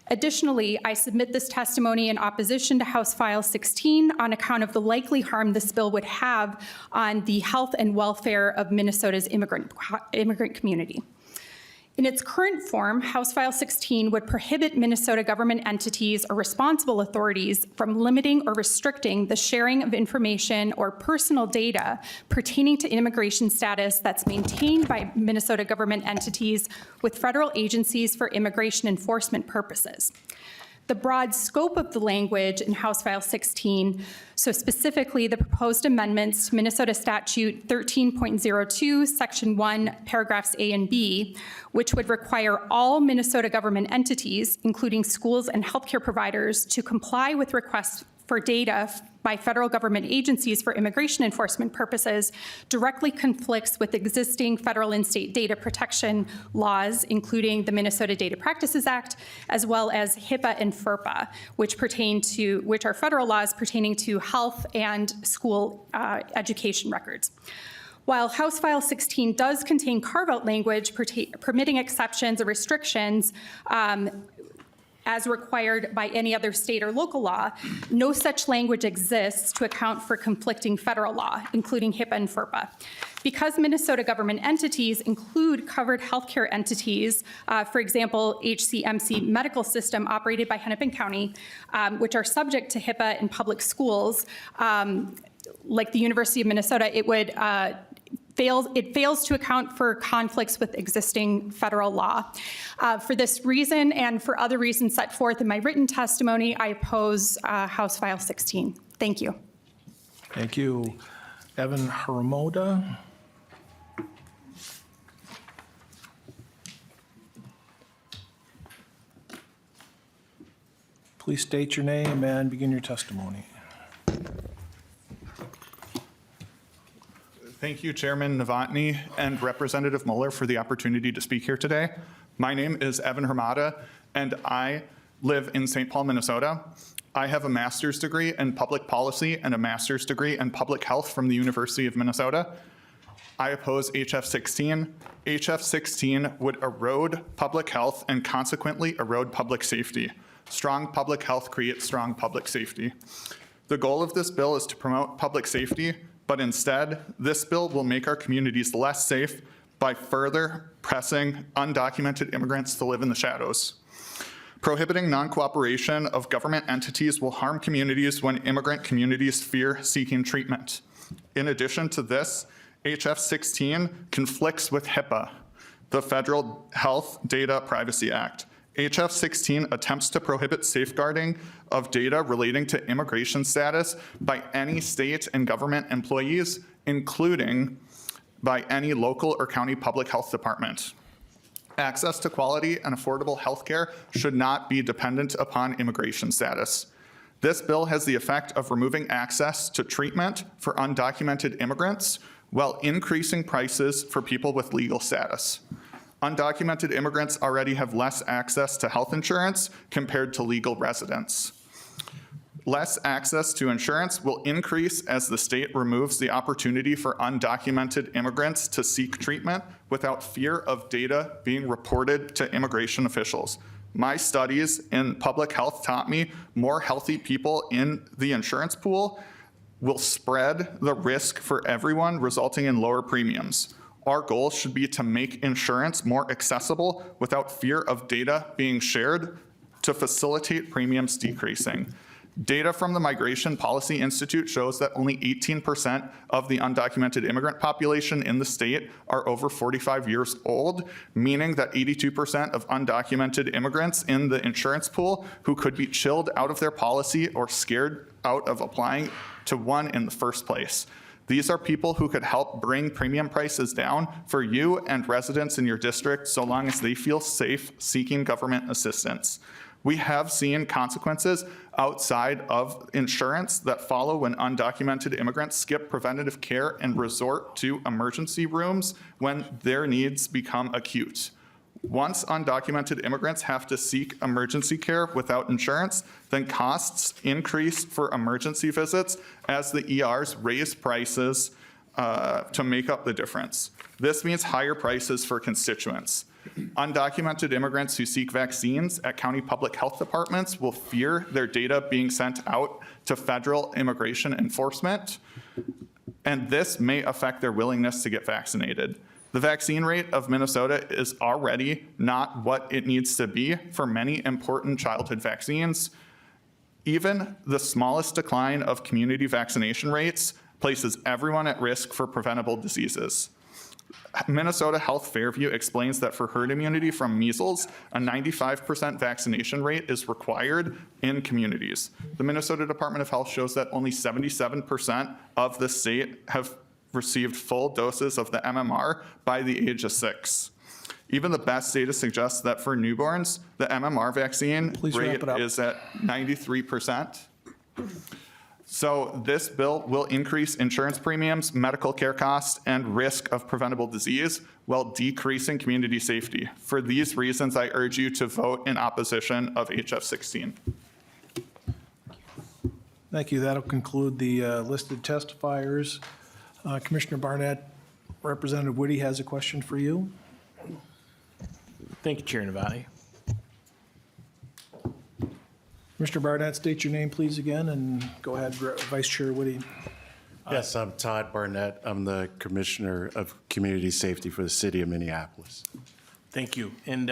Additionally, I submit this testimony in opposition to House File 16 on account of the likely harm this bill would have on the health and welfare of Minnesota's immigrant community. In its current form, House File 16 would prohibit Minnesota government entities or responsible authorities from limiting or restricting the sharing of information or personal data pertaining to immigration status that's maintained by Minnesota government entities with federal agencies for immigration enforcement purposes. The broad scope of the language in House File 16, so specifically the proposed amendments to Minnesota Statute 13.02, Section 1, paragraphs A and B, which would require all Minnesota government entities, including schools and healthcare providers, to comply with requests for data by federal government agencies for immigration enforcement purposes directly conflicts with existing federal and state data protection laws, including the Minnesota Data Practices Act, as well as HIPAA and FERPA, which are federal laws pertaining to health and school education records. While House File 16 does contain carve-out language permitting exceptions or restrictions as required by any other state or local law, no such language exists to account for conflicting federal law, including HIPAA and FERPA. Because Minnesota government entities include covered healthcare entities, for example, HCMC medical system operated by Hennepin County, which are subject to HIPAA in public schools, like the University of Minnesota, it fails to account for conflicts with existing federal law. For this reason and for other reasons set forth in my written testimony, I oppose House File 16. Thank you. Thank you. Evan Haramoda. Please state your name and begin your testimony. Thank you, Chairman Novotny and Representative Mueller, for the opportunity to speak here today. My name is Evan Hermada, and I live in St. Paul, Minnesota. I have a master's degree in public policy and a master's degree in public health from the University of Minnesota. I oppose HF16. HF16 would erode public health and consequently erode public safety. Strong public health creates strong public safety. The goal of this bill is to promote public safety, but instead, this bill will make our communities less safe by further pressing undocumented immigrants to live in the shadows. Prohibiting non-cooperation of government entities will harm communities when immigrant communities fear seeking treatment. In addition to this, HF16 conflicts with HIPAA, the Federal Health Data Privacy Act. HF16 attempts to prohibit safeguarding of data relating to immigration status by any state and government employees, including by any local or county public health department. Access to quality and affordable health care should not be dependent upon immigration status. This bill has the effect of removing access to treatment for undocumented immigrants while increasing prices for people with legal status. Undocumented immigrants already have less access to health insurance compared to legal residents. Less access to insurance will increase as the state removes the opportunity for undocumented immigrants to seek treatment without fear of data being reported to immigration officials. My studies in public health taught me more healthy people in the insurance pool will spread the risk for everyone, resulting in lower premiums. Our goal should be to make insurance more accessible without fear of data being shared to facilitate premiums decreasing. Data from the Migration Policy Institute shows that only 18% of the undocumented immigrant population in the state are over 45 years old, meaning that 82% of undocumented immigrants in the insurance pool who could be chilled out of their policy or scared out of applying to one in the first place. These are people who could help bring premium prices down for you and residents in your district so long as they feel safe seeking government assistance. We have seen consequences outside of insurance that follow when undocumented immigrants skip preventative care and resort to emergency rooms when their needs become acute. Once undocumented immigrants have to seek emergency care without insurance, then costs increase for emergency visits as the ERs raise prices to make up the difference. This means higher prices for constituents. Undocumented immigrants who seek vaccines at county public health departments will fear their data being sent out to federal immigration enforcement, and this may affect their willingness to get vaccinated. The vaccine rate of Minnesota is already not what it needs to be for many important childhood vaccines. Even the smallest decline of community vaccination rates places everyone at risk for preventable diseases. Minnesota Health Fairview explains that for herd immunity from measles, a 95% vaccination rate is required in communities. The Minnesota Department of Health shows that only 77% of the state have received full doses of the MMR by the age of 6. Even the best data suggests that for newborns, the MMR vaccine rate is at 93%. So this bill will increase insurance premiums, medical care costs, and risk of preventable disease while decreasing community safety. For these reasons, I urge you to vote in opposition of HF16. Thank you. That'll conclude the listed testifiers. Commissioner Barnett, Representative Woody has a question for you. Thank you, Chair Novotny. Commissioner Barnett, state your name, please, again, and go ahead, Vice Chair Woody. Yes, I'm Todd Barnett. I'm the Commissioner of Community Safety for the City of Minneapolis. Thank you. And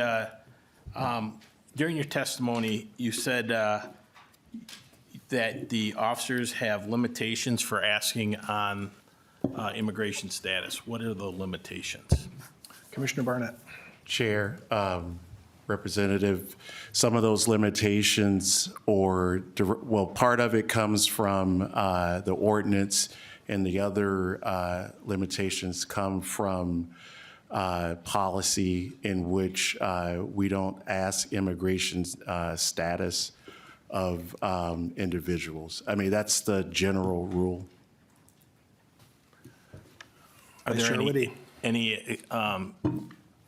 during your testimony, you said that the officers have limitations for asking on immigration status. What are the limitations? Commissioner Barnett. Chair, Representative, some of those limitations, well, part of it comes from the ordinance, and the other limitations come from policy in which we don't ask immigration status of individuals. I mean, that's the general rule. Are there any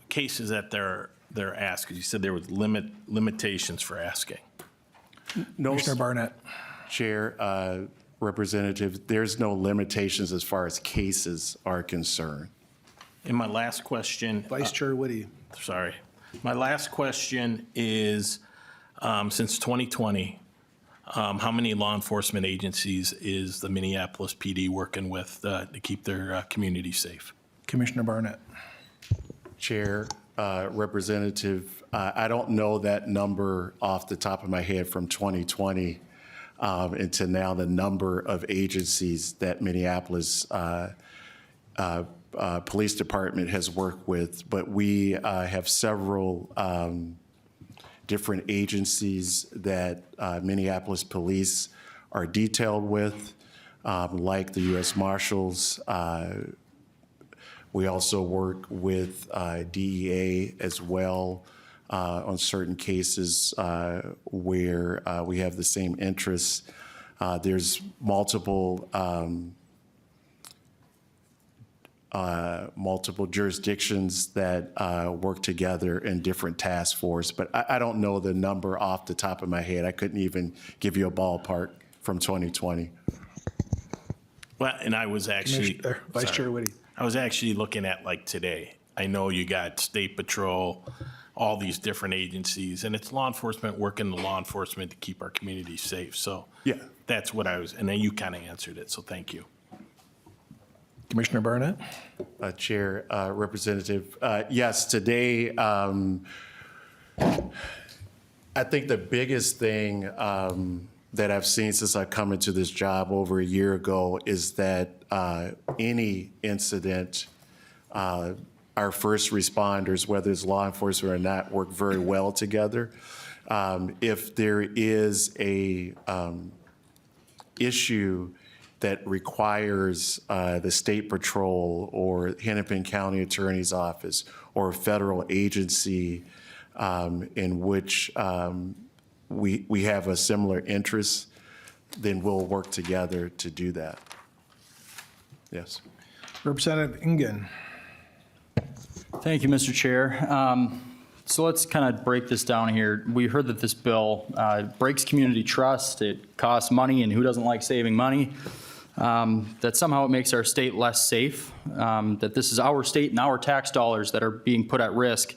cases that they're asked? Because you said there was limitations for asking. No, Commissioner Barnett. Chair, Representative, there's no limitations as far as cases are concerned. And my last question. Vice Chair Woody. Sorry. My last question is, since 2020, how many law enforcement agencies is the Minneapolis PD working with to keep their community safe? Commissioner Barnett. Chair, Representative, I don't know that number off the top of my head from 2020 into now, the number of agencies that Minneapolis Police Department has worked with, but we have several different agencies that Minneapolis Police are detailed with, like the U.S. Marshals. We also work with DEA as well on certain cases where we have the same interests. There's multiple jurisdictions that work together in different task force, but I don't know the number off the top of my head. I couldn't even give you a ballpark from 2020. Well, and I was actually. Vice Chair Whitty. I was actually looking at like today. I know you got State Patrol, all these different agencies, and it's law enforcement working the law enforcement to keep our communities safe. So yeah, that's what I was, and then you kind of answered it. So thank you. Commissioner Barnett. Chair, Representative, yes, today, I think the biggest thing that I've seen since I come into this job over a year ago is that any incident, our first responders, whether it's law enforcement or not, work very well together. If there is a issue that requires the State Patrol or Hennepin County Attorney's Office or a federal agency in which we have a similar interest, then we'll work together to do that. Yes. Representative Ingen. Thank you, Mr. Chair. So let's kind of break this down here. We heard that this bill breaks community trust. It costs money, and who doesn't like saving money? That somehow it makes our state less safe, that this is our state and our tax dollars that are being put at risk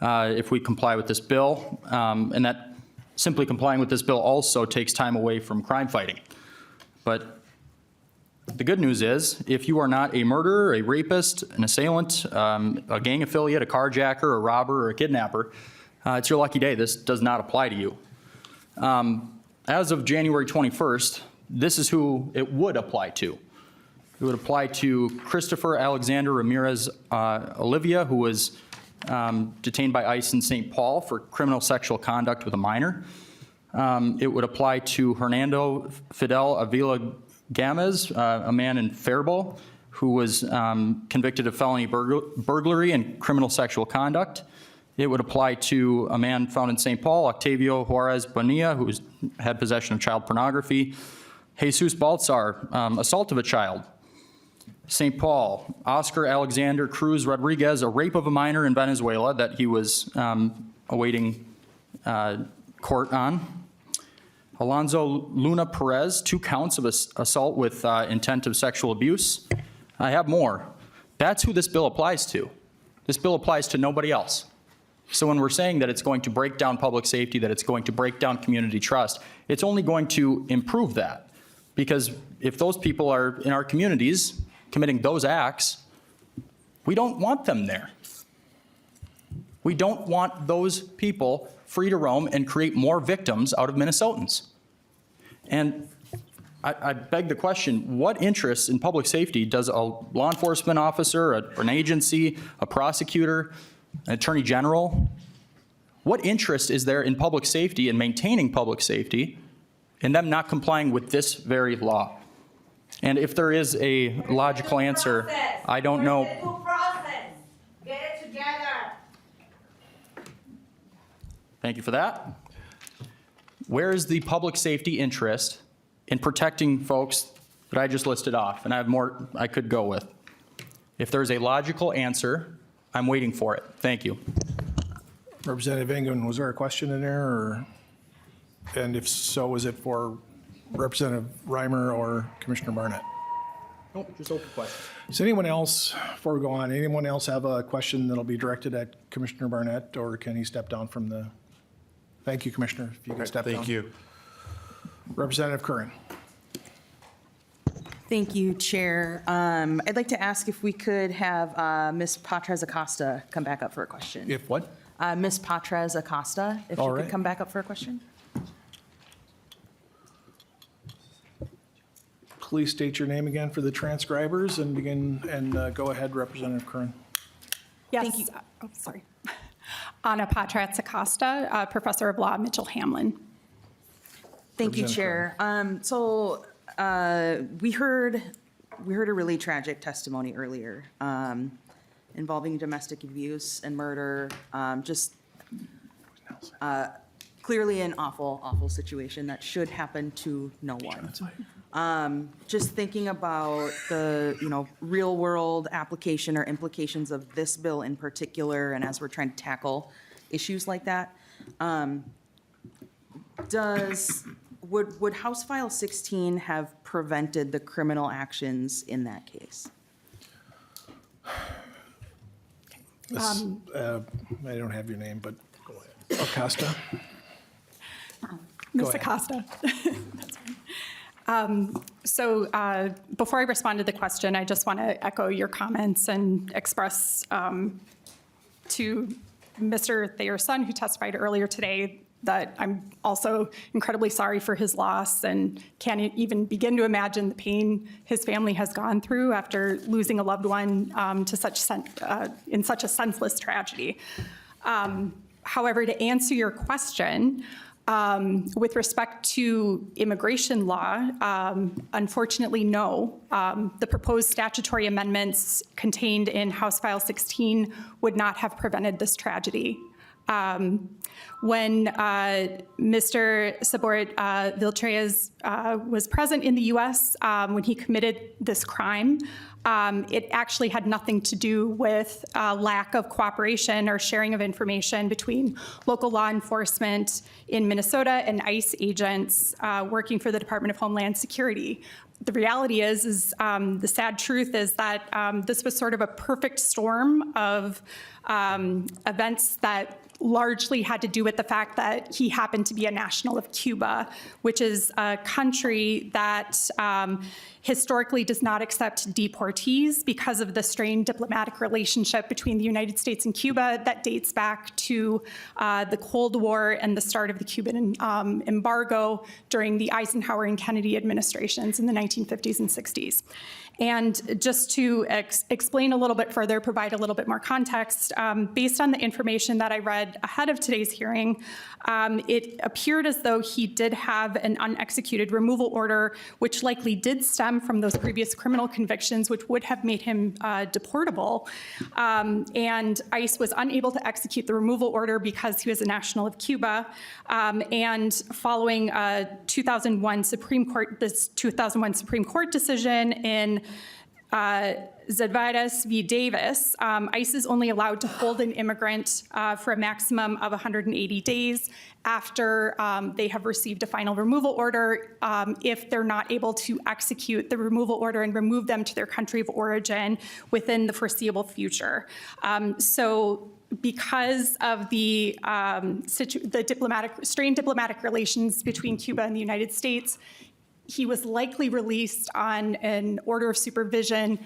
if we comply with this bill, and that simply complying with this bill also takes time away from crime fighting. But the good news is, if you are not a murderer, a rapist, an assailant, a gang affiliate, a carjacker, a robber, or a kidnapper, it's your lucky day. This does not apply to you. As of January 21st, this is who it would apply to. It would apply to Christopher Alexander Ramirez Olivia, who was detained by ICE in St. Paul for criminal sexual conduct with a minor. It would apply to Hernando Fidel Avila Gamez, a man in Faribault, who was convicted of felony burglary and criminal sexual conduct. It would apply to a man found in St. Paul, Octavio Juarez Bonilla, who had possession of child pornography. Jesus Baltzar, assault of a child. St. Paul, Oscar Alexander Cruz Rodriguez, a rape of a minor in Venezuela that he was awaiting court on. Alonzo Luna Perez, 2 counts of assault with intent of sexual abuse. I have more. That's who this bill applies to. This bill applies to nobody else. So when we're saying that it's going to break down public safety, that it's going to break down community trust, it's only going to improve that. Because if those people are in our communities committing those acts, we don't want them there. We don't want those people free to roam and create more victims out of Minnesotans. And I beg the question, what interest in public safety does a law enforcement officer, an agency, a prosecutor, an attorney general, what interest is there in public safety and maintaining public safety and them not complying with this very law? And if there is a logical answer, I don't know. Get it together. Thank you for that. Where is the public safety interest in protecting folks that I just listed off? And I have more I could go with. If there's a logical answer, I'm waiting for it. Thank you. Representative Ingen, was there a question in there? Or, and if so, was it for Representative Reimer or Commissioner Barnett? Nope, just open question. Does anyone else, before we go on, anyone else have a question that'll be directed at Commissioner Barnett, or can he step down from the? Thank you, Commissioner, if you can step down. Thank you. Representative Curran. Thank you, Chair. I'd like to ask if we could have Ms. Patrez Acosta come back up for a question. If what? Ms. Patrez Acosta, if she All could right. come back up for a question. Please state your name again for the transcribers and begin, and go ahead, Representative Curran. Yes. Thank you. Oh, sorry. Ana Patratz Acosta, Professor of Law, Mitchell Hamlin. Thank you, Representative Chair. We heard a really tragic testimony earlier involving domestic abuse and murder. Clearly an awful, awful situation that should happen to no one. Just thinking about the real world application or implications of this bill in particular, and as we're trying to tackle issues like that, would House File 16 have prevented the criminal actions in that case? I don't have your name, but Acosta. Ms. ahead. Acosta. That's fine. Before I respond to the question, I just want to echo your comments and express to Mr. Thayer's son, who testified earlier today, that I'm also incredibly sorry for his loss and can't even begin to imagine the pain his family has gone through after losing a loved one in such a senseless tragedy. However, to answer your question, with respect to immigration law, unfortunately, no. The proposed statutory amendments contained in House File 16 would not have prevented this tragedy. When Mr. Sabort Viltrez was present in the U.S. When he committed this crime, it actually had nothing to do with lack of cooperation or sharing of information between local law enforcement in Minnesota and ICE agents working for the Department of Homeland Security. The reality is the sad truth is that this was sort of a perfect storm of events that largely had to do with the fact that he happened to be a national of Cuba, which is a country that historically does not accept deportees because of the strained diplomatic relationship between the United States and Cuba that dates back to the Cold War and the start of the Cuban embargo during the Eisenhower and Kennedy administrations in the 1950s and 60s. And just to explain a little bit further, provide a little bit more context, based on the information that I read ahead of today's hearing, it appeared as though he did have an unexecuted removal order, which likely did stem from those previous criminal convictions, which would have made him deportable. And ICE was unable to execute the removal order because he was a national of Cuba. And following a 2001 Supreme Court decision in Zedvidas v. Davis, ICE is only allowed to hold an immigrant for a maximum of 180 days after they have received a final removal order if they're not able to execute the removal order and remove them to their country of origin within the foreseeable future. So because of the strained diplomatic relations between Cuba and the United States, he was likely released on an order of supervision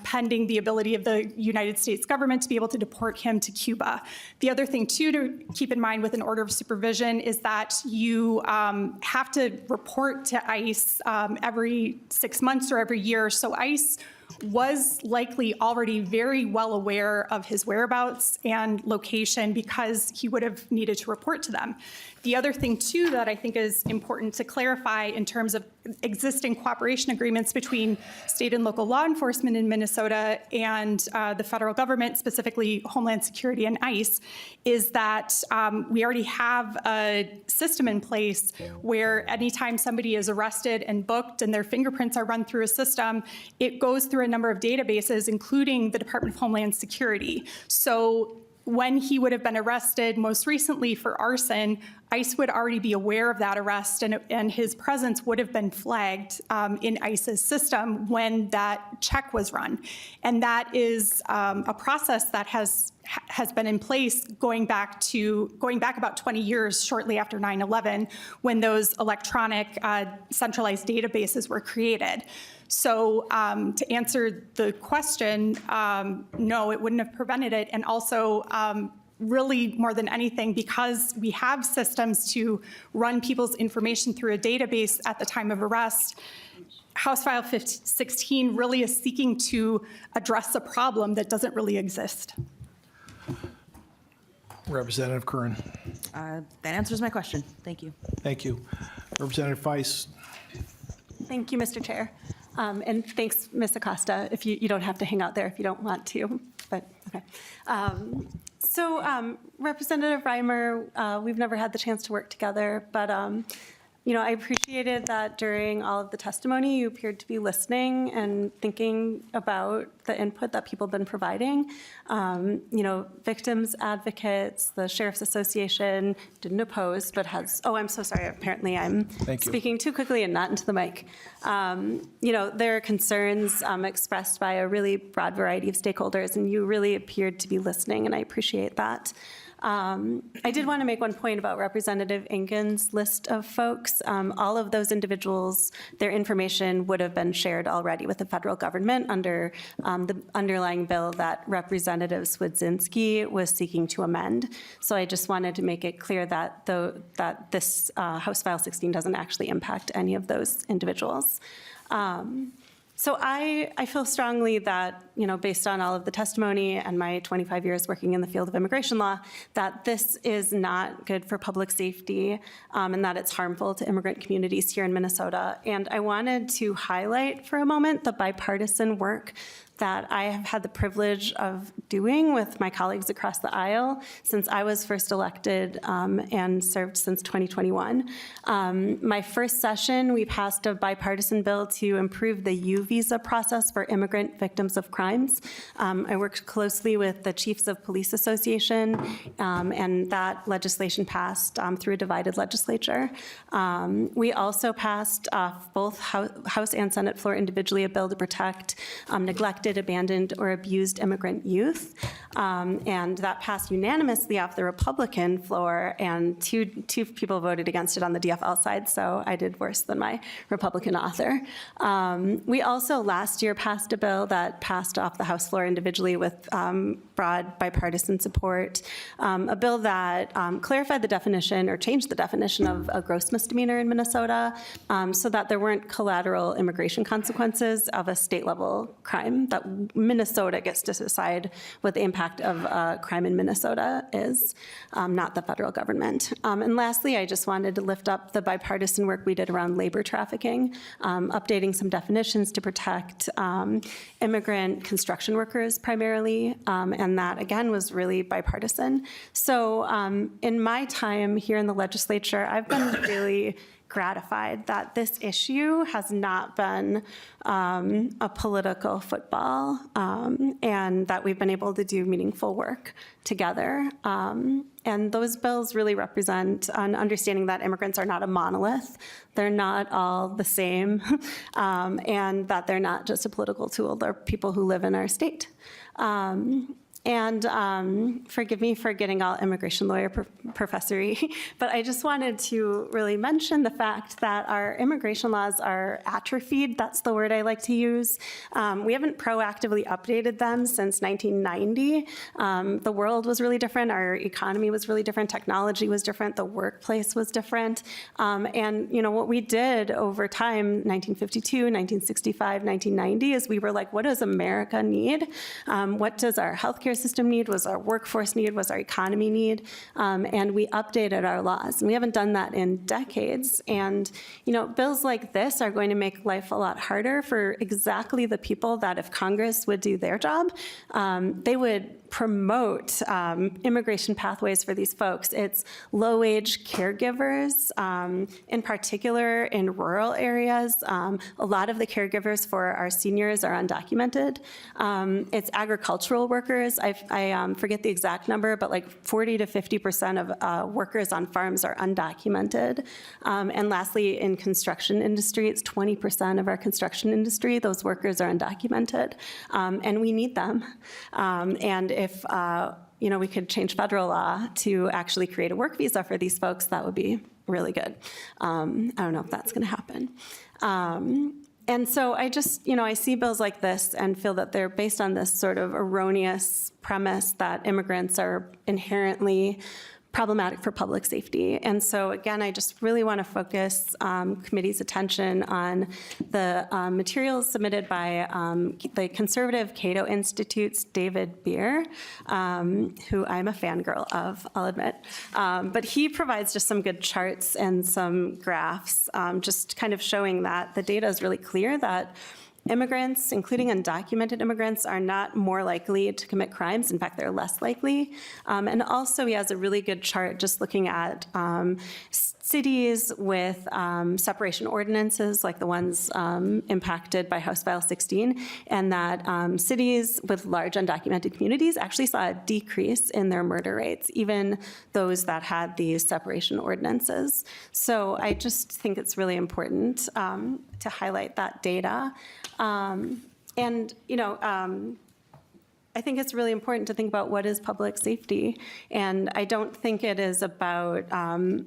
pending the ability of the United States government to be able to deport him to Cuba. The other thing, too, to keep in mind with an order of supervision is that you have to report to ICE every 6 months or every year. So ICE was likely already very well aware of his whereabouts and location because he would have needed to report to them. The other thing, too, that I think is important to clarify in terms of existing cooperation agreements between state and local law enforcement in Minnesota and the federal government, specifically Homeland Security and ICE, is that we already have a system in place where anytime somebody is arrested and booked and their fingerprints are run through a system, it goes through a number of databases, including the Department of Homeland Security. So when he would have been arrested most recently for arson, ICE would already be aware of that arrest, and his presence would have been flagged in ICE's system when that check was run. And that is a process that has been in place going back about 20 years, shortly after 9/11, when those electronic centralized databases were created. So to answer the question, no, it wouldn't have prevented it. And also, really more than anything, because we have systems to run people's information through a database at the time of arrest, House File 16 really is seeking to address a problem that doesn't really exist. Representative Curran. That answers my question. Thank you. Thank you. Representative Feiss. Thank you, Mr. Chair. And thanks, Ms. Acosta, if you don't have to hang out there if you don't want to, but okay. Representative Reimer, we've never had the chance to work together, but I appreciated that during all of the testimony, you appeared to be listening and thinking about the input that people have been providing. Victims advocates, the Sheriff's Association didn't oppose, but has, I'm so sorry, apparently I'm speaking too quickly and not into the mic. There are concerns expressed by a really broad variety of stakeholders, and you really appeared to be listening, and I appreciate that. I did want to make one point about Representative Engen's list of folks. All of those individuals, their information would have been shared already with the federal government under the underlying bill that Representative Swedzinski was seeking to amend. So I just wanted to make it clear that this House File 16 doesn't actually impact any of those individuals. So I feel strongly that, based on all of the testimony and my 25 years working in the field of immigration law, that this is not good for public safety and that it's harmful to immigrant communities here in Minnesota. And I wanted to highlight for a moment the bipartisan work that I have had the privilege of doing with my colleagues across the aisle since I was first elected and served since 2021. My first session, we passed a bipartisan bill to improve the U visa process for immigrant victims of crimes. I worked closely with the Chiefs of Police Association, and that legislation passed through a divided legislature. We also passed both House and Senate floor individually a bill to protect neglected, abandoned, or abused immigrant youth. And that passed unanimously off the Republican floor, and two people voted against it on the DFL side, so I did worse than my Republican author. We also last year passed a bill that passed off the House floor individually with broad bipartisan support, a bill that clarified the definition or changed the definition of a gross misdemeanor in Minnesota so that there weren't collateral immigration consequences of a state-level crime, that Minnesota gets to decide what the impact of a crime in Minnesota is, not the federal government. And lastly, I just wanted to lift up the bipartisan work we did around labor trafficking, updating some definitions to protect immigrant construction workers primarily, and that, again, was really bipartisan. So in my time here in the legislature, I've been really gratified that this issue has not been a political football, and that we've been able to do meaningful work together. And those bills really represent an understanding that immigrants are not a monolith. They're not all the same, and that they're not just a political tool. They're people who live in our state. And forgive me for getting all immigration lawyer professory, but I just wanted to really mention the fact that our immigration laws are atrophied. That's the word I like to use. We haven't proactively updated them since 1990. The world was really different. Our economy was really different. Technology was different. The workplace was different. And what we did over time, 1952, 1965, 1990, is we were like, what does America need? What does our healthcare system need? Was our workforce need? Was our economy need? And we updated our laws. And we haven't done that in decades. And, bills like this are going to make life a lot harder for exactly the people that if Congress would do their job, they would promote immigration pathways for these folks. It's low-wage caregivers, in particular in rural areas. A lot of the caregivers for our seniors are undocumented. It's agricultural workers farmers, I forget the exact number, but like 40 to 50% of workers on farms are undocumented. And lastly, in construction industry, it's 20% of our construction industry, those workers are undocumented. And we need them. And if we could change federal law to actually create a work visa for these folks, that would be really good. I don't know if that's going to happen. And so I just, I see bills like this and feel that they're based on this sort of erroneous premise that immigrants are inherently problematic for public safety. And so again, I just really want to focus committee's attention on the materials submitted by the conservative Cato Institute's David Beer, who I'm a fangirl of, I'll admit. But he provides just some good charts and some graphs, just kind of showing that the data is really clear that immigrants, including undocumented immigrants, are not more likely to commit crimes. In fact, they're less likely. And also, he has a really good chart just looking at cities with separation ordinances, like the ones impacted by House File 16, and that cities with large undocumented communities actually saw a decrease in their murder rates, even those that had these separation ordinances. So I just think it's really important to highlight that data. I think it's really important to think about what is public safety. And I don't think it is about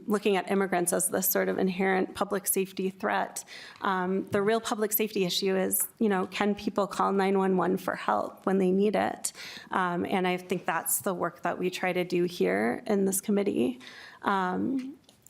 looking at immigrants as this sort of inherent public safety threat. The real public safety issue is, can people call 911 for help when they need it? And I think that's the work that we try to do here in this committee.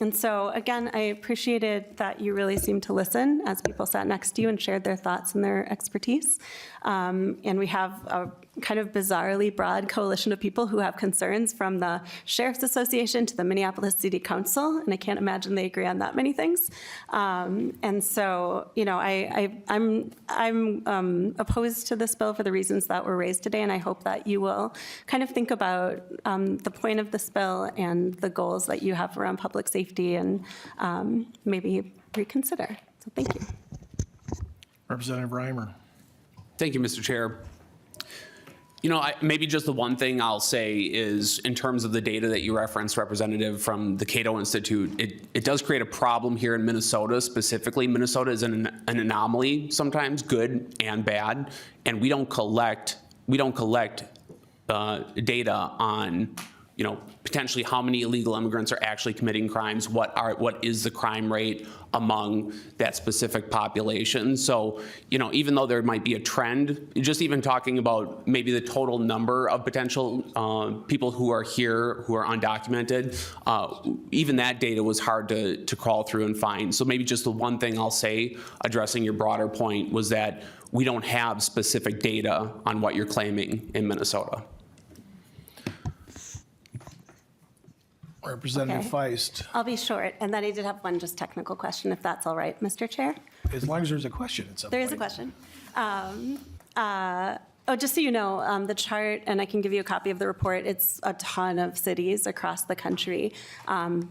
And so, again, I appreciated that you really seemed to listen as people sat next to you and shared their thoughts and their expertise. And we have a kind of bizarrely broad coalition of people who have concerns, from the Sheriff's Association to the Minneapolis City Council, and I can't imagine they agree on that many things. And so, I'm opposed to this bill for the reasons that were raised today, and I hope that you will kind of think about the point of this bill and the goals that you have around public safety, and maybe reconsider. So thank you. Representative Reimer. Thank you, Mr. Chair. Maybe just the one thing I'll say is, in terms of the data that you referenced, Representative, from the Cato Institute, it does create a problem here in Minnesota specifically. Minnesota is an anomaly, sometimes good and bad, and we don't collect data on potentially how many illegal immigrants are actually committing crimes, what is the crime rate among that specific population. So, even though there might be a trend, just even talking about maybe the total number of potential people who are here who are undocumented, even that data was hard to crawl through and find. So maybe just the one thing I'll say, addressing your broader point, was that we don't have specific data on what you're claiming in Minnesota. Representative Feist. I'll be short, and then I did have one just technical question, if that's all right, Mr. Chair. As long as there's a question at some point. There is a question. Just so you know, the chart, and I can give you a copy of the report, it's a ton of cities across the country.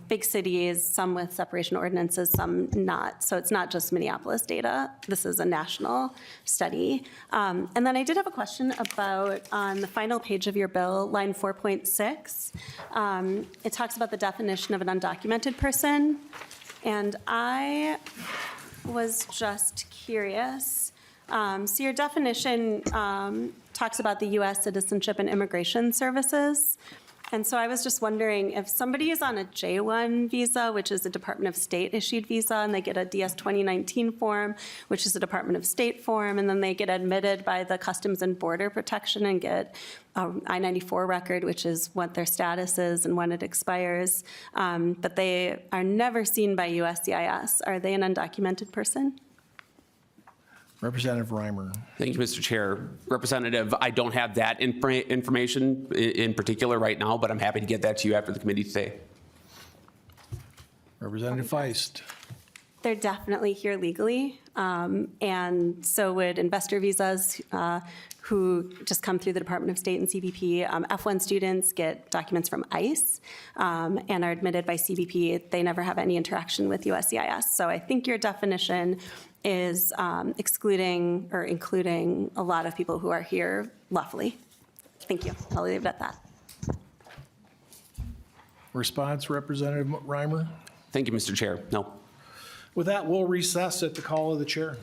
Big cities, some with separation ordinances, some not. So it's not just Minneapolis data. This is a national study. And then I did have a question about, on the final page of your bill, line 4.6, it talks about the definition of an undocumented person. And I was just curious. So your definition talks about the U.S. Citizenship and Immigration Services. And so I was just wondering, if somebody is on a J-1 visa, which is a Department of State issued visa, and they get a DS 2019 form, which is a Department of State form, and then they get admitted by the Customs and Border Protection and get an I-94 record, which is what their status is and when it expires, but they are never seen by USCIS. Are they an undocumented person? Representative Reimer. Thank you, Mr. Chair. Representative, I don't have that information in particular right now, but I'm happy to get that to you after the committee today. Representative Feist. They're definitely here legally, and so would investor visas who just come through the Department of State and CBP. F1 students get documents from ICE and are admitted by CBP. They never have any interaction with USCIS. So I think your definition is excluding or including a lot of people who are here lawfully. Thank you. I'll leave it at that. Response, Representative Reimer? Thank you, Mr. Chair. No. With that, we'll recess at the call of the chair.